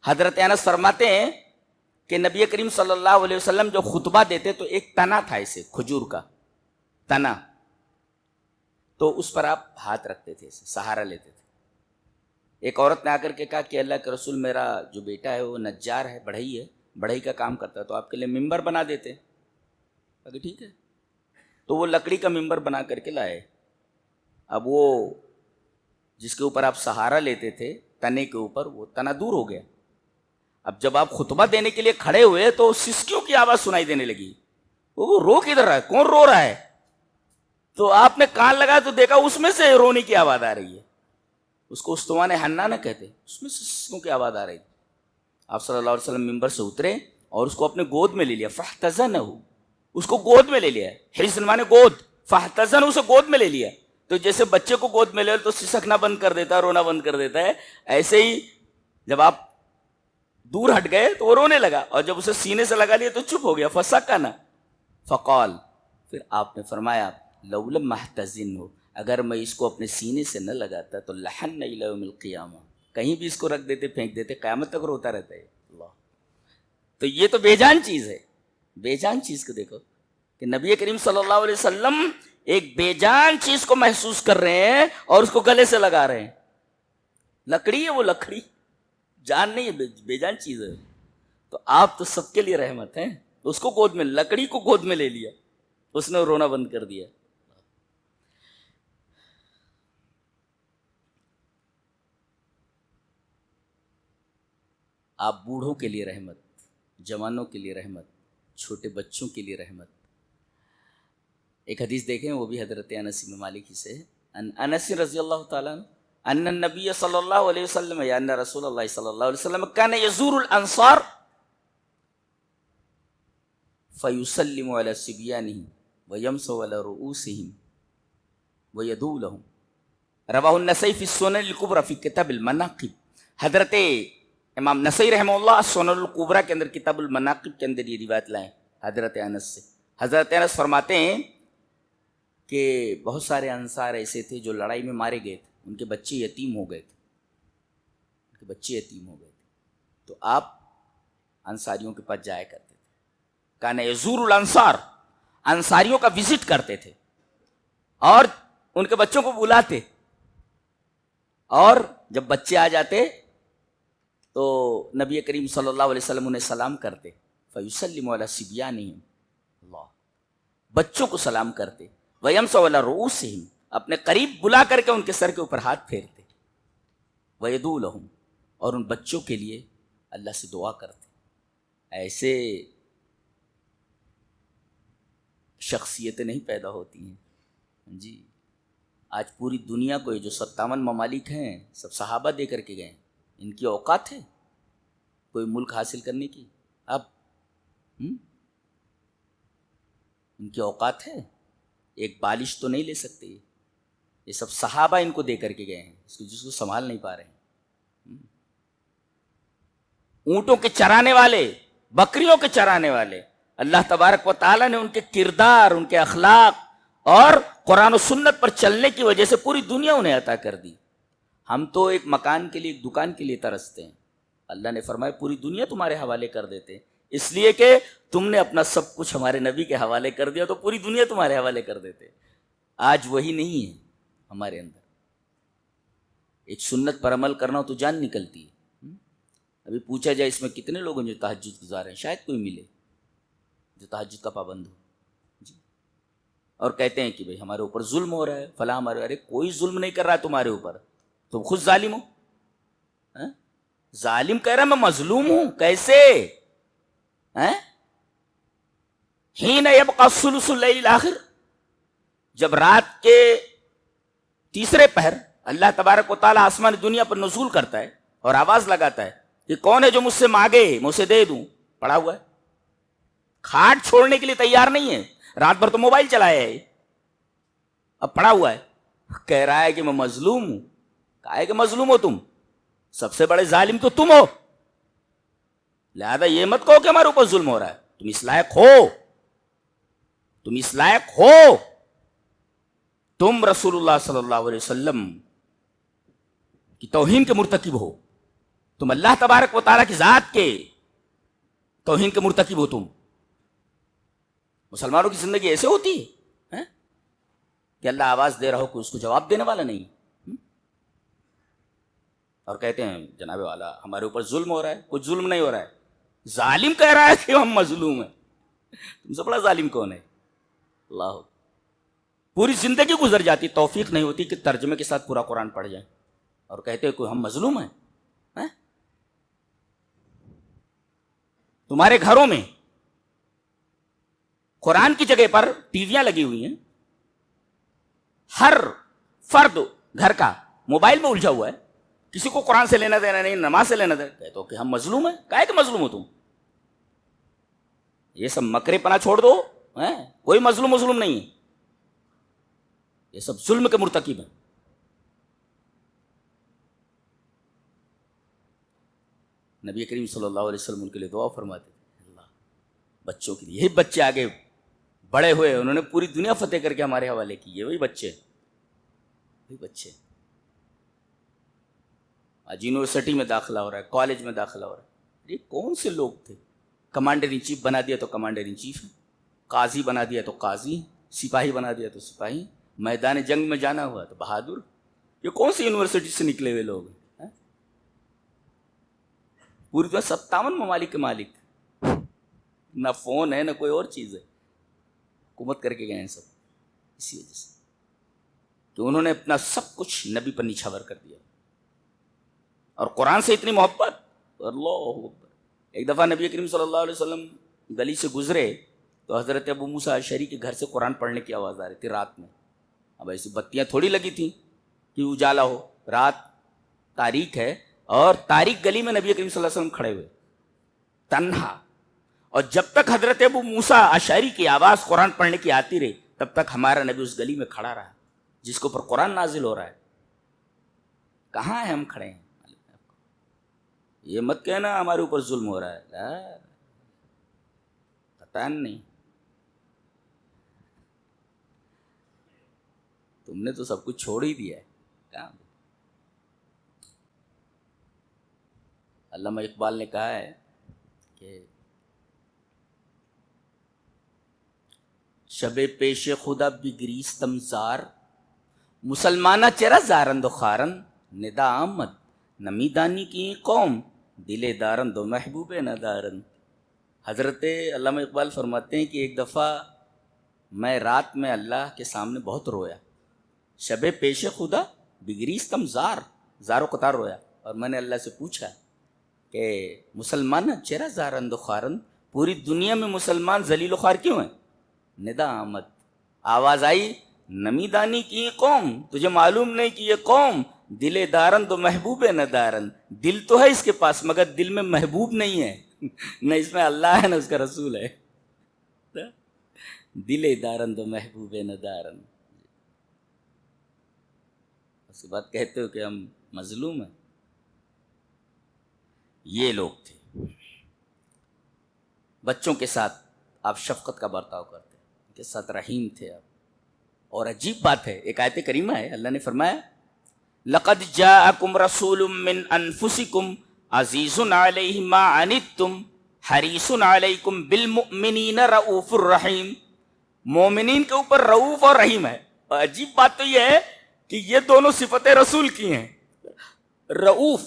حضرت انس فرماتے ہیں کہ نبی کریم صلی اللہ علیہ وسلم جو خطبہ دیتے تو ایک تنا تھا، اسے کھجور کا تنا، تو اس پر آپ ہاتھ رکھتے تھے، سہارا لیتے تھے۔ ایک عورت نے آ کر کے کہا کہ اللہ کے رسول، میرا جو بیٹا ہے وہ نجار ہے، بڑھئی ہے، بڑھئی کا کام کرتا ہے، تو آپ کے لیے ممبر بنا دیتے۔ کہ ٹھیک ہے، تو وہ لکڑی کا ممبر بنا کر کے لائے۔ اب وہ جس کے اوپر آپ سہارا لیتے تھے تنے کے اوپر، وہ تنا دور ہو گیا۔ اب جب آپ خطبہ دینے کے لیے کھڑے ہوئے تو سسکیوں کی آواز سنائی دینے لگی، وہ رو کدھر رہا ہے، کون رو رہا ہے؟ تو آپ نے کان لگا تو دیکھا اس میں سے رونے کی آواز آ رہی ہے، اس کو استوان حنا نہ کہتے، اس میں سے سسکیوں کی آواز آ رہی تھی۔ آپ صلی اللہ علیہ وسلم ممبر سے اترے اور اس کو اپنے گود میں لے لیا، فاحتضنہ، اس کو گود میں لے لیا، حزن مانے گود، فاحتضنہ، اسے گود میں لے لیا۔ تو جیسے بچے کو گود میں لے تو سسکنا بند کر دیتا ہے، رونا بند کر دیتا ہے، ایسے ہی جب آپ دور ہٹ گئے تو وہ رونے لگا، اور جب اسے سینے سے لگا لیا تو چپ ہو گیا، فسکن، فقال، پھر آپ نے فرمایا لو لم احتضنہ، اگر میں اس کو اپنے سینے سے نہ لگاتا تو لحن الی یوم القیامہ، کہیں بھی اس کو رکھ دیتے، پھینک دیتے، قیامت تک روتا رہتا ہے۔ اللہ، تو یہ تو بے جان چیز ہے۔ بے جان چیز کو دیکھو کہ نبی کریم صلی اللہ علیہ وسلم ایک بے جان چیز کو محسوس کر رہے ہیں اور اس کو گلے سے لگا رہے ہیں۔ لکڑی ہے، وہ لکڑی جان نہیں ہے، بے جان چیز ہے۔ تو آپ تو سب کے لیے رحمت ہیں، اس کو گود میں، لکڑی کو گود میں لے لیا، اس نے رونا بند کر دیا۔ آپ بوڑھوں کے لیے رحمت، جوانوں کے لیے رحمت، چھوٹے بچوں کے لیے رحمت۔ ایک حدیث دیکھیں، وہ بھی حضرت انس بن مالک سے، ان انس رضی اللہ تعالیٰ عنہ ان النبی صلی اللہ علیہ وسلم یا ان رسول اللہ صلی اللہ علیہ وسلم کان یزور الانصار فیسلم علی صبیانہ ویمسح علی رؤوسہم ویدعو لہم، رواہ النسائی فی السنن الکبری فی کتاب المناقب۔ حضرت امام نسائی رحمہ اللہ سنن الکبریٰ کے اندر کتاب المناقب کے اندر یہ روایت لائیں حضرت انس سے۔ حضرت انس فرماتے ہیں کہ بہت سارے انصار ایسے تھے جو لڑائی میں مارے گئے تھے، ان کے بچے یتیم ہو گئے تھے، تو آپ انصاریوں کے پاس جایا کرتے تھے۔ کان یزور الانصار، انصاریوں کا وزٹ کرتے تھے اور ان کے بچوں کو بلاتے، اور جب بچے آ جاتے تو نبی کریم صلی اللہ علیہ وسلم انہیں سلام کرتے، فیسلم علی صبیانہم، اللہ، بچوں کو سلام کرتے، ویمسح علی رؤوسہم، اپنے قریب بلا کر کے ان کے سر کے اوپر ہاتھ پھیرتے، ویدعو لہم، اور ان بچوں کے لیے اللہ سے دعا کرتے۔ ایسے شخصیتیں نہیں پیدا ہوتی ہیں جی، آج پوری دنیا کو یہ جو 57 ممالک ہیں سب صحابہ دے کر کے گئے ہیں، ان کی اوقات ہے کوئی ملک حاصل کرنے کی؟ اب ان کی اوقات ہے؟ ایک بالش تو نہیں لے سکتے، یہ سب صحابہ ان کو دے کر کے گئے ہیں، جس کو سنبھال نہیں پا رہے ہیں۔ اونٹوں کے چرانے والے، بکریوں کے چرانے والے، اللہ تبارک و تعالیٰ نے ان کے کردار، ان کے اخلاق اور قرآن و سنت پر چلنے کی وجہ سے پوری دنیا انہیں عطا کر دی۔ ہم تو ایک مکان کے لیے، ایک دکان کے لیے ترستے ہیں، اللہ نے فرمایا پوری دنیا تمہارے حوالے کر دیتے ہیں، اس لیے کہ تم نے اپنا سب کچھ ہمارے نبی کے حوالے کر دیا تو پوری دنیا تمہارے حوالے کر دیتے۔ آج وہی نہیں ہے ہمارے اندر، ایک سنت پر عمل کرنا ہو تو جان نکلتی ہے۔ ابھی پوچھا جائے اس میں کتنے لوگ ہیں جو تہجد گزار ہیں، شاید کوئی ملے جو تہجد کا پابند ہو جی، اور کہتے ہیں کہ بھئی ہمارے اوپر ظلم ہو رہا ہے فلاں، ہمارے، ارے کوئی ظلم نہیں کر رہا ہے تمہارے اوپر، تم خود ظالم ہو۔ ظالم کہہ رہا میں مظلوم ہوں، کیسے؟ حین یبقی ثلث اللیل الاخر، جب رات کے تیسرے پہر اللہ تبارک و تعالیٰ آسمان دنیا پر نزول کرتا ہے اور آواز لگاتا ہے کہ کون ہے جو مجھ سے مانگے میں اسے دے دوں، پڑا ہوا ہے، کھاٹ چھوڑنے کے لیے تیار نہیں ہے، رات بھر تو موبائل چلایا ہے، اب پڑا ہوا ہے، کہہ رہا ہے کہ میں مظلوم ہوں۔ کہا ہے کہ مظلوم ہو تم؟ سب سے بڑے ظالم تو تم ہو، لہذا یہ مت کہو کہ ہمارے اوپر ظلم ہو رہا ہے، تم اس لائق ہو، تم اس لائق ہو، تم رسول اللہ صلی اللہ علیہ وسلم کی توہین کے مرتکب ہو، تم اللہ تبارک و تعالیٰ کی ذات کے توہین کے مرتکب ہو۔ تم مسلمانوں کی زندگی ایسے ہوتی ہے کہ اللہ آواز دے رہا ہو کہ اس کو جواب دینے والا نہیں، اور کہتے ہیں جناب والا ہمارے اوپر ظلم ہو رہا ہے، کچھ ظلم نہیں ہو رہا ہے، ظالم کہہ رہا ہے کہ ہم مظلوم ہیں، تم سے بڑا ظالم کون ہے؟ اللہ، پوری زندگی گزر جاتی، توفیق نہیں ہوتی کہ ترجمے کے ساتھ پورا قرآن پڑھ جائیں، اور کہتے ہیں کہ ہم مظلوم ہیں۔ تمہارے گھروں میں قرآن کی جگہ پر ٹی ویاں لگی ہوئی ہیں، ہر فرد گھر کا موبائل میں الجھا ہوا ہے، کسی کو قرآن سے لینا دینا نہیں، نماز سے لینا دینا، کہتے ہو کہ ہم مظلوم ہیں، کہا ہے کہ مظلوم ہو تم؟ یہ سب مکرے پنا چھوڑ دو، کوئی مظلوم نہیں ہے، یہ سب ظلم کے مرتکب ہیں۔ نبی کریم صلی اللہ علیہ وسلم ان کے لیے دعا فرماتے تھے، اللہ بچوں کے لیے، یہی بچے آگے بڑے ہوئے، انہوں نے پوری دنیا فتح کر کے ہمارے حوالے کی، وہی بچے آج یونیورسٹی میں داخلہ ہو رہا ہے، کالج میں داخلہ ہو رہا ہے، یہ کون سے لوگ تھے؟ کمانڈر ان چیف بنا دیا تو کمانڈر ان چیف ہے، قاضی بنا دیا تو قاضی، سپاہی بنا دیا تو سپاہی، میدان جنگ میں جانا ہوا تو بہادر۔ یہ کون سی یونیورسٹی سے نکلے ہوئے لوگ ہیں؟ پوری طرح 57 ممالک کے مالک، نہ فون ہے نہ کوئی اور چیز ہے، حکومت کر کے گئے ہیں سب، اسی وجہ سے کہ انہوں نے اپنا سب کچھ نبی پر نچھاور کر دیا، اور قرآن سے اتنی محبت، اللہ اکبر۔ ایک دفعہ نبی کریم صلی اللہ علیہ وسلم گلی سے گزرے تو حضرت ابو موسیٰ اشعری کے گھر سے قرآن پڑھنے کی آواز آ رہی تھی رات میں، اب ایسی بتیاں تھوڑی لگی تھیں کہ اجالا ہو، رات تاریک ہے، اور تاریک گلی میں نبی کریم صلی اللہ علیہ وسلم کھڑے ہوئے تنہا، اور جب تک حضرت ابو موسیٰ اشعری کی آواز قرآن پڑھنے کی آتی رہی تب تک ہمارا نبی اس گلی میں کھڑا رہا جس کے اوپر قرآن نازل ہو رہا ہے۔ کہاں ہیں ہم کھڑے ہیں؟ یہ مت کہنا ہمارے اوپر ظلم ہو رہا ہے، پتہ نہیں، تم نے تو سب کچھ چھوڑ ہی دیا ہے۔ علامہ اقبال نے کہا ہے کہ شب پیش خدا بگریستم زار، مسلمانہ چرا زارند و خارن، ندا آمد نمیدانی کی قوم، دل دارند و محبوب ندارن۔ حضرت علامہ اقبال فرماتے ہیں کہ ایک دفعہ میں رات میں اللہ کے سامنے بہت رویا، شب پیش خدا بگریستم زار، زار و قطار رویا، اور میں نے اللہ سے پوچھا کہ مسلمان چرا زارند و خارن، پوری دنیا میں مسلمان ذلیل و خوار کیوں ہیں؟ ندا آمد، آواز آئی نمی دانی کی یہ قوم، تجھے معلوم نہیں کہ یہ قوم دل دارن تو محبوب نہ دارن، دل تو ہے اس کے پاس مگر دل میں محبوب نہیں ہے، نہ اس میں اللہ ہے نہ اس کا رسول ہے. دل دارن تو محبوب نہ دارن. اس کے بعد کہتے ہو کہ ہم مظلوم ہیں. یہ لوگ تھے. بچوں کے ساتھ آپ شفقت کا برتاؤ کرتے، ان کے ساتھ رحیم تھے آپ. اور عجیب بات ہے، ایک آیت کریمہ ہے، اللہ نے فرمایا لقد جاءکم رسول من انفسکم عزیز علیہ ما عنتم حریص علیکم بالمؤمنین رؤوف الرحیم. مومنین کے اوپر رؤوف اور رحیم ہے. اور عجیب بات تو یہ ہے کہ یہ دونوں صفتیں رسول کی ہیں. رؤوف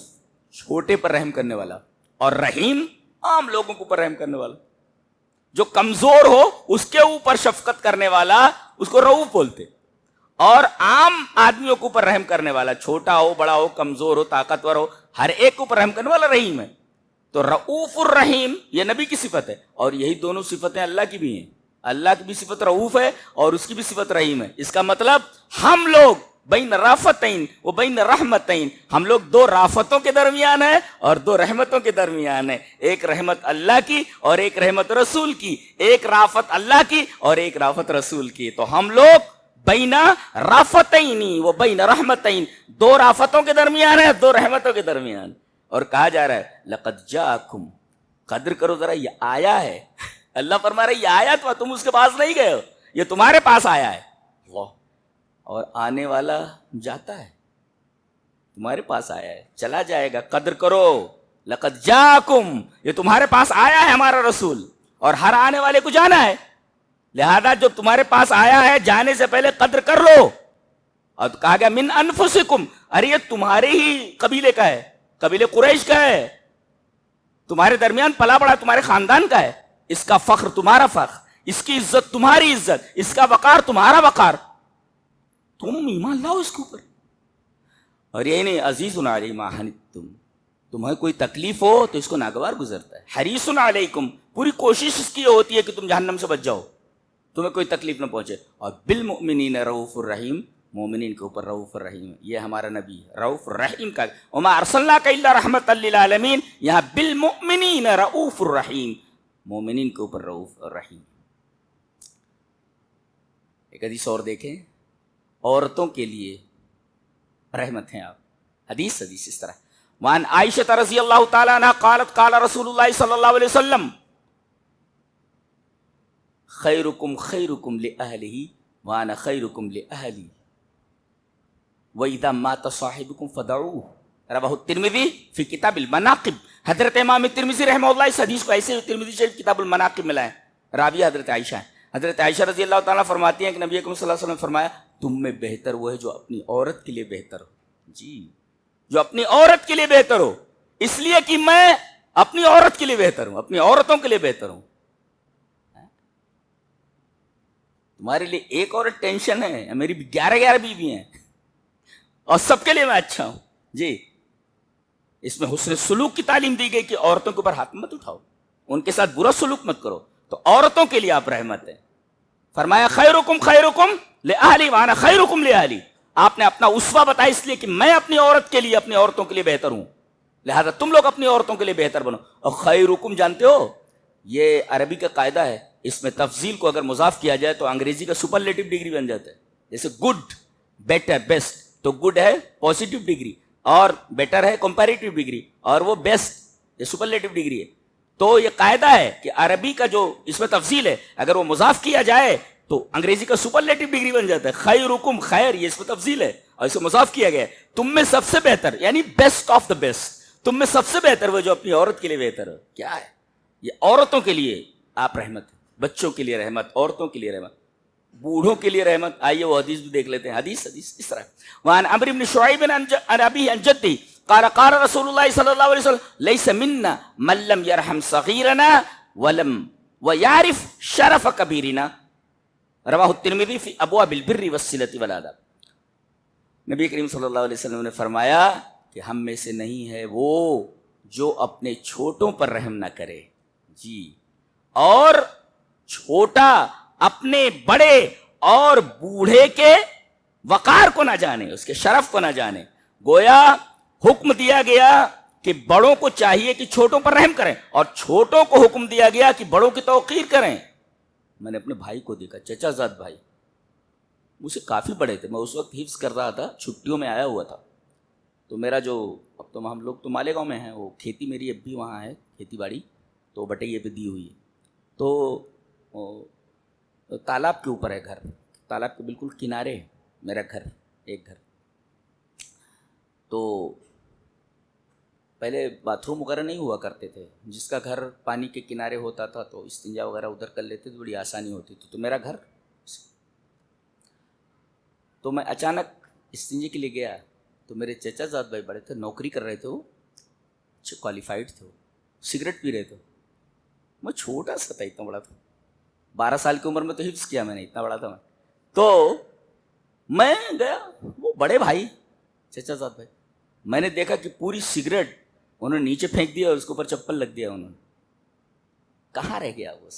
چھوٹے پر رحم کرنے والا، اور رحیم عام لوگوں کے اوپر رحم کرنے والا. جو کمزور ہو اس کے اوپر شفقت کرنے والا اس کو رؤوف بولتے، اور عام آدمیوں کے اوپر رحم کرنے والا، چھوٹا ہو بڑا ہو کمزور ہو طاقتور ہو، ہر ایک کے اوپر رحم کرنے والا رحیم ہے. تو رؤوف الرحیم یہ نبی کی صفت ہے، اور یہی دونوں صفتیں اللہ کی بھی ہیں. اللہ کی بھی صفت رؤوف ہے اور اس کی بھی صفت رحیم ہے. اس کا مطلب ہم لوگ بین رافتین و بین رحمتین، ہم لوگ دو رافتوں کے درمیان ہیں اور دو رحمتوں کے درمیان ہیں. ایک رحمت اللہ کی اور ایک رحمت رسول کی، ایک رافت اللہ کی اور ایک رافت رسول کی. تو ہم لوگ بین رافتین و بین رحمتین، دو رافتوں کے درمیان ہیں، دو رحمتوں کے درمیان. اور کہا جا رہا ہے لقد جاءکم، قدر کرو ذرا، یہ آیا ہے. اللہ فرما رہا ہے یہ آیا تو تم اس کے پاس نہیں گئے ہو، یہ تمہارے پاس آیا ہے. اللہ، اور آنے والا جاتا ہے، تمہارے پاس آیا ہے، چلا جائے گا. قدر کرو، لقد جاءکم، یہ تمہارے پاس آیا ہے ہمارا رسول، اور ہر آنے والے کو جانا ہے. لہذا جب تمہارے پاس آیا ہے جانے سے پہلے قدر کر لو. اور کہا گیا من انفسکم، ارے یہ تمہارے ہی قبیلے کا ہے، قبیلے قریش کا ہے، تمہارے درمیان پلا بڑا تمہارے خاندان کا ہے. اس کا فخر تمہارا فخر، اس کی عزت تمہاری عزت، اس کا وقار تمہارا وقار. تم ایمان لاؤ اس کے اوپر. اور یہ نہیں عزیز علیہ ما عنتم، تمہیں کوئی تکلیف ہو تو اس کو ناگوار گزرتا ہے. حریص علیکم، پوری کوشش اس کی ہوتی ہے کہ تم جہنم سے بچ جاؤ، تمہیں کوئی تکلیف نہ پہنچے. اور بالمؤمنین رؤوف الرحیم، مومنین کے اوپر رؤوف الرحیم. یہ ہمارا نبی رؤوف الرحیم کا. وما ارسلناک الا رحمۃ للعالمین، یہاں بالمؤمنین رؤوف الرحیم، مومنین کے اوپر رؤوف الرحیم. ایک حدیث اور دیکھیں، عورتوں کے لیے رحمت ہیں آپ. حدیث اس طرح وعن عائشہ رضی اللہ تعالی عنہ قالت قال رسول اللہ صلی اللہ علیہ وسلم خیرکم خیرکم لأہلہ وانا خیرکم لأہلی وَإِذَا مَاتَ صَاحِبُكُمْ فَدَعُوهُ رواہ الترمذی فی کتاب المناقب. حضرت امام ترمذی رحمہ اللہ اس حدیث کو ایسے ترمذی شریف کتاب المناقب میں لائیں. راوی حضرت عائشہ ہیں. حضرت عائشہ رضی اللہ تعالیٰ فرماتی ہیں کہ نبی اکرم صلی اللہ علیہ وسلم نے فرمایا تم میں بہتر وہ ہے جو اپنی عورت کے لیے بہتر ہو. جی، جو اپنی عورت کے لیے بہتر ہو، اس لیے کہ میں اپنی عورت کے لیے بہتر ہوں، اپنی عورتوں کے لیے بہتر ہوں. تمہارے لیے ایک عورت ٹینشن ہے، میری 11 بیوی ہیں اور سب کے لیے میں اچھا ہوں. جی، اس میں حسن سلوک کی تعلیم دی گئی کہ عورتوں کے اوپر ہاتھ مت اٹھاؤ، ان کے ساتھ برا سلوک مت کرو. تو عورتوں کے لیے آپ رحمت ہیں. فرمایا خیرکم خیرکم لأہلی وانا خیرکم لأہلی. آپ نے اپنا اسوہ بتایا اس لیے کہ میں اپنی عورت کے لیے، اپنی عورتوں کے لیے بہتر ہوں، لہذا تم لوگ اپنی عورتوں کے لیے بہتر بنو. اور خیرکم جانتے ہو یہ عربی کا قاعدہ ہے، اس میں تفضیل کو اگر مضاف کیا جائے تو انگریزی کا سپرلیٹو ڈگری بن جاتا ہے. جیسے گڈ، بیٹر، بیسٹ، تو گڈ ہے پوزیٹو ڈگری اور بیٹر ہے کمپیریٹو ڈگری، اور وہ بیسٹ یہ سپرلیٹو ڈگری ہے. تو یہ قاعدہ ہے کہ عربی کا جو اس میں تفضیل ہے اگر وہ مضاف کیا جائے تو انگریزی کا سپرلیٹو ڈگری بن جاتا ہے. خیرکم، خیر یہ اس میں تفضیل ہے اور اسے مضاف کیا گیا ہے. تم میں سب سے بہتر یعنی بیسٹ آف دا بیسٹ، تم میں سب سے بہتر وہ جو اپنی عورت کے لیے بہتر ہو. کیا ہے یہ؟ عورتوں کے لیے آپ رحمت، بچوں کے لیے رحمت، عورتوں کے لیے رحمت، بوڑھوں کے لیے رحمت. آئیے وہ حدیث بھی دیکھ لیتے ہیں. حدیث اس طرح وعن عمرو بن شعیب عن ابیہ عن جدہ قال قال رسول اللہ صلی اللہ علیہ وسلم لیس منا من لم يرحم صغیرنا ولم ويعرف شرف کبیرنا. رواہ الترمذی فی ابواب البر والصلۃ والآداب. نبی کریم صلی اللہ علیہ وسلم نے فرمایا کہ ہم میں سے نہیں ہے وہ جو اپنے چھوٹوں پر رحم نہ کرے. جی، اور چھوٹا اپنے بڑے اور بوڑھے کے وقار کو نہ جانے, اس کے شرف کو نہ جانے. گویا حکم دیا گیا کہ بڑوں کو چاہیے کہ چھوٹوں پر رحم کریں, اور چھوٹوں کو حکم دیا گیا کہ بڑوں کی توقیر کریں. میں نے اپنے بھائی کو دیکھا, چچا زاد بھائی, مجھ سے کافی بڑے تھے. میں اس وقت حفظ کر رہا تھا, چھٹیوں میں آیا ہوا تھا. تو میرا جو, اب تو ہم لوگ تو مالیگاؤں میں ہیں, وہ کھیتی میری اب بھی وہاں ہے, کھیتی باڑی تو بٹیا پہ دی ہوئی ہے. تو تالاب کے اوپر ہے گھر, تالاب کے بالکل کنارے ہے میرا گھر, ایک گھر. تو پہلے باتھ روم وغیرہ نہیں ہوا کرتے تھے, جس کا گھر پانی کے کنارے ہوتا تھا تو استنجا وغیرہ ادھر کر لیتے تو بڑی آسانی ہوتی تھی. تو میرا گھر, تو میں اچانک استنجے کے لیے گیا تو میرے چچا زاد بھائی بڑے تھے, نوکری کر رہے تھے, وہ اچھے کوالیفائڈ تھے, وہ سگریٹ پی رہے تھے. میں چھوٹا سا تھا, اتنا بڑا تھا, 12 سال کی عمر میں تو حفظ کیا میں نے, اتنا بڑا تھا میں. تو میں گیا, وہ بڑے بھائی چچا زاد بھائی, میں نے دیکھا کہ پوری سگریٹ انہوں نے نیچے پھینک دیا اور اس کے اوپر چپل لگ دیا انہوں نے. کہاں رہ گیا وہ؟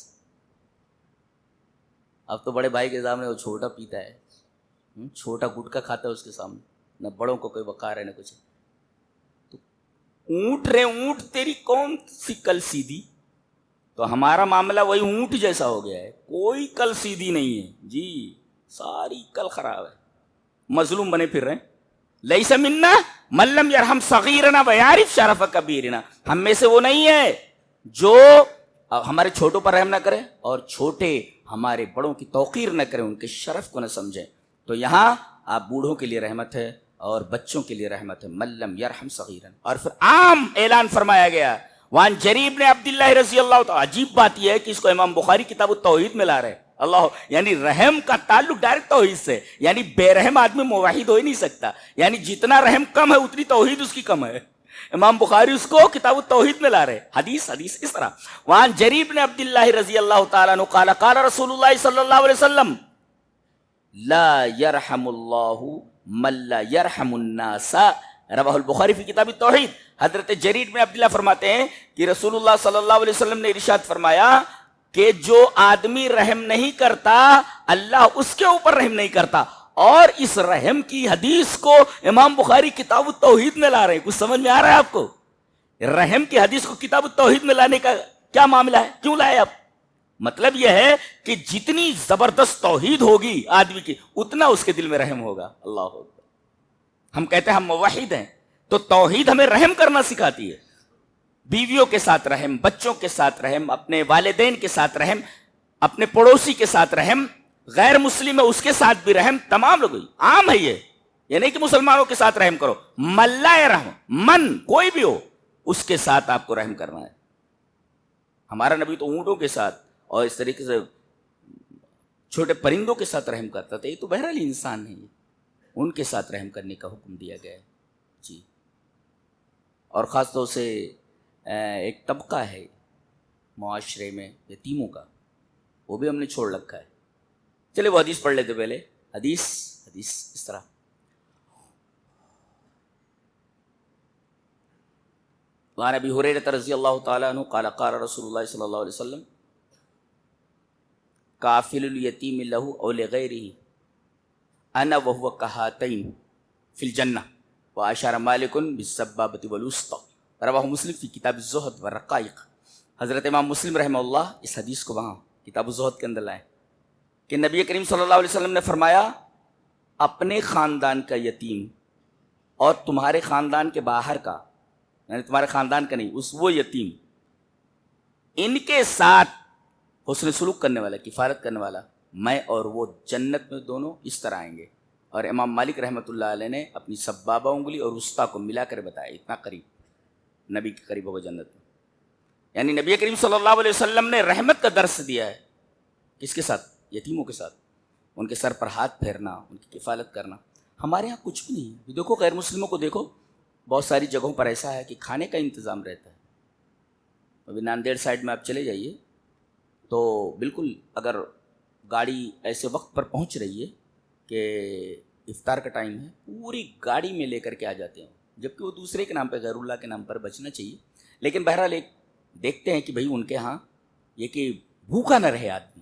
اب تو بڑے بھائی کے سامنے وہ چھوٹا پیتا ہے, چھوٹا گٹکا کھاتا ہے اس کے سامنے, نہ بڑوں کو کوئی وقار ہے نہ کچھ. تو اونٹ رے اونٹ, تیری کون سی کل سیدھی. تو ہمارا معاملہ وہی اونٹ جیسا ہو گیا ہے, کوئی کل سیدھی نہیں ہے جی, ساری کل خراب ہے, مظلوم بنے پھر رہے ہیں. لیس منا من لم یرحم صغیرنا ویعرف شرف کبیرنا, ہم میں سے وہ نہیں ہے جو ہمارے چھوٹوں پر رحم نہ کرے اور چھوٹے ہمارے بڑوں کی توقیر نہ کریں, ان کے شرف کو نہ سمجھیں. تو یہاں آپ بوڑھوں کے لیے رحمت ہے اور بچوں کے لیے رحمت ہے, من لم یرحم صغیرنا. اور پھر عام اعلان فرمایا گیا, وان جریر نے عبداللہ رضی اللہ تعالیٰ. عجیب بات یہ ہے کہ اس کو امام بخاری کتاب التوحید میں لا رہے, اللہ, یعنی رحم کا تعلق ڈائریکٹ توحید سے, یعنی بے رحم آدمی موحد ہو ہی نہیں سکتا, یعنی جتنا رحم کم ہے اتنی توحید اس کی کم ہے. امام بخاری اس کو کتاب التوحید میں لا رہے. حدیث اس طرح, وان جریر نے عبداللہ رضی اللہ تعالیٰ عنہ قال قال رسول اللہ صلی اللہ علیہ وسلم لا یرحم اللہ من لا یرحم الناس, رواہ البخاری فی کتاب التوحید. حضرت جریر بن عبداللہ فرماتے ہیں کہ رسول اللہ صلی اللہ علیہ وسلم نے ارشاد فرمایا کہ جو آدمی رحم نہیں کرتا اللہ اس کے اوپر رحم نہیں کرتا. اور اس رحم کی حدیث کو امام بخاری کتاب التوحید میں لا رہے ہیں. کچھ سمجھ میں آ رہا ہے آپ کو؟ رحم کی حدیث کو کتاب التوحید میں لانے کا کیا معاملہ ہے, کیوں لائے آپ؟ مطلب یہ ہے کہ جتنی زبردست توحید ہوگی آدمی کی اتنا اس کے دل میں رحم ہوگا. اللہ اکبر. ہم کہتے ہیں ہم موحد ہیں, تو توحید ہمیں رحم کرنا سکھاتی ہے. بیویوں کے ساتھ رحم, بچوں کے ساتھ رحم, اپنے والدین کے ساتھ رحم, اپنے پڑوسی کے ساتھ رحم, غیر مسلم ہے اس کے ساتھ بھی رحم. تمام لوگ عام ہے یہ نہیں کہ مسلمانوں کے ساتھ رحم کرو, ملا رحم, من کوئی بھی ہو اس کے ساتھ آپ کو رحم کرنا ہے. ہمارا نبی تو اونٹوں کے ساتھ اور اس طریقے سے چھوٹے پرندوں کے ساتھ رحم کرتا تھا. یہ تو بہرحال انسان ہے, ان کے ساتھ رحم کرنے کا حکم دیا گیا ہے جی. اور خاص طور سے ایک طبقہ ہے معاشرے میں یتیموں کا, وہ بھی ہم نے چھوڑ رکھا ہے. چلے وہ حدیث پڑھ لیتے پہلے. حدیث اس طرح, وعن ابی ہریرہ رضی اللہ تعالیٰ عنہ قال قال رسول اللہ صلی اللہ علیہ وسلم کافل الیتیم لہ او لغیرہ انا وہو کہاتین فی الجنہ واشار مالک بالسبابۃ والوسطی, رواہ مسلم فی کتاب الزہد والرقائق. حضرت امام مسلم رحمہ اللہ اس حدیث کو وہاں کتاب الزہد کے اندر لائے کہ نبی کریم صلی اللہ علیہ وسلم نے فرمایا اپنے خاندان کا یتیم اور تمہارے خاندان کے باہر کا, یعنی تمہارے خاندان کا نہیں, وہ یتیم, ان کے ساتھ حسن سلوک کرنے والا, کفالت کرنے والا, میں اور وہ جنت میں دونوں اس طرح آئیں گے. اور امام مالک رحمۃ اللہ علیہ نے اپنی سبابہ انگلی اور وسطیٰ کو ملا کر بتایا, اتنا قریب نبی کے قریب ہوگا جنت میں. یعنی نبی کریم صلی اللہ علیہ وسلم نے رحمت کا درس دیا ہے. کس کے ساتھ؟ یتیموں کے ساتھ. ان کے سر پر ہاتھ پھیرنا, ان کی کفالت کرنا. ہمارے ہاں کچھ بھی نہیں. دیکھو غیر مسلموں کو دیکھو, بہت ساری جگہوں پر ایسا ہے کہ کھانے کا انتظام رہتا ہے. ابھی ناندیڑ سائڈ میں آپ چلے جائیے تو بالکل اگر گاڑی ایسے وقت پر پہنچ رہی ہے کہ افطار کا ٹائم ہے, پوری گاڑی میں لے کر کے آ جاتے ہیں, جبکہ وہ دوسرے کے نام پہ, غیر اللہ کے نام پر بچنا چاہیے. لیکن بہرحال ایک دیکھتے ہیں کہ بھئی ان کے ہاں یہ کہ بھوکا نہ رہے آدمی,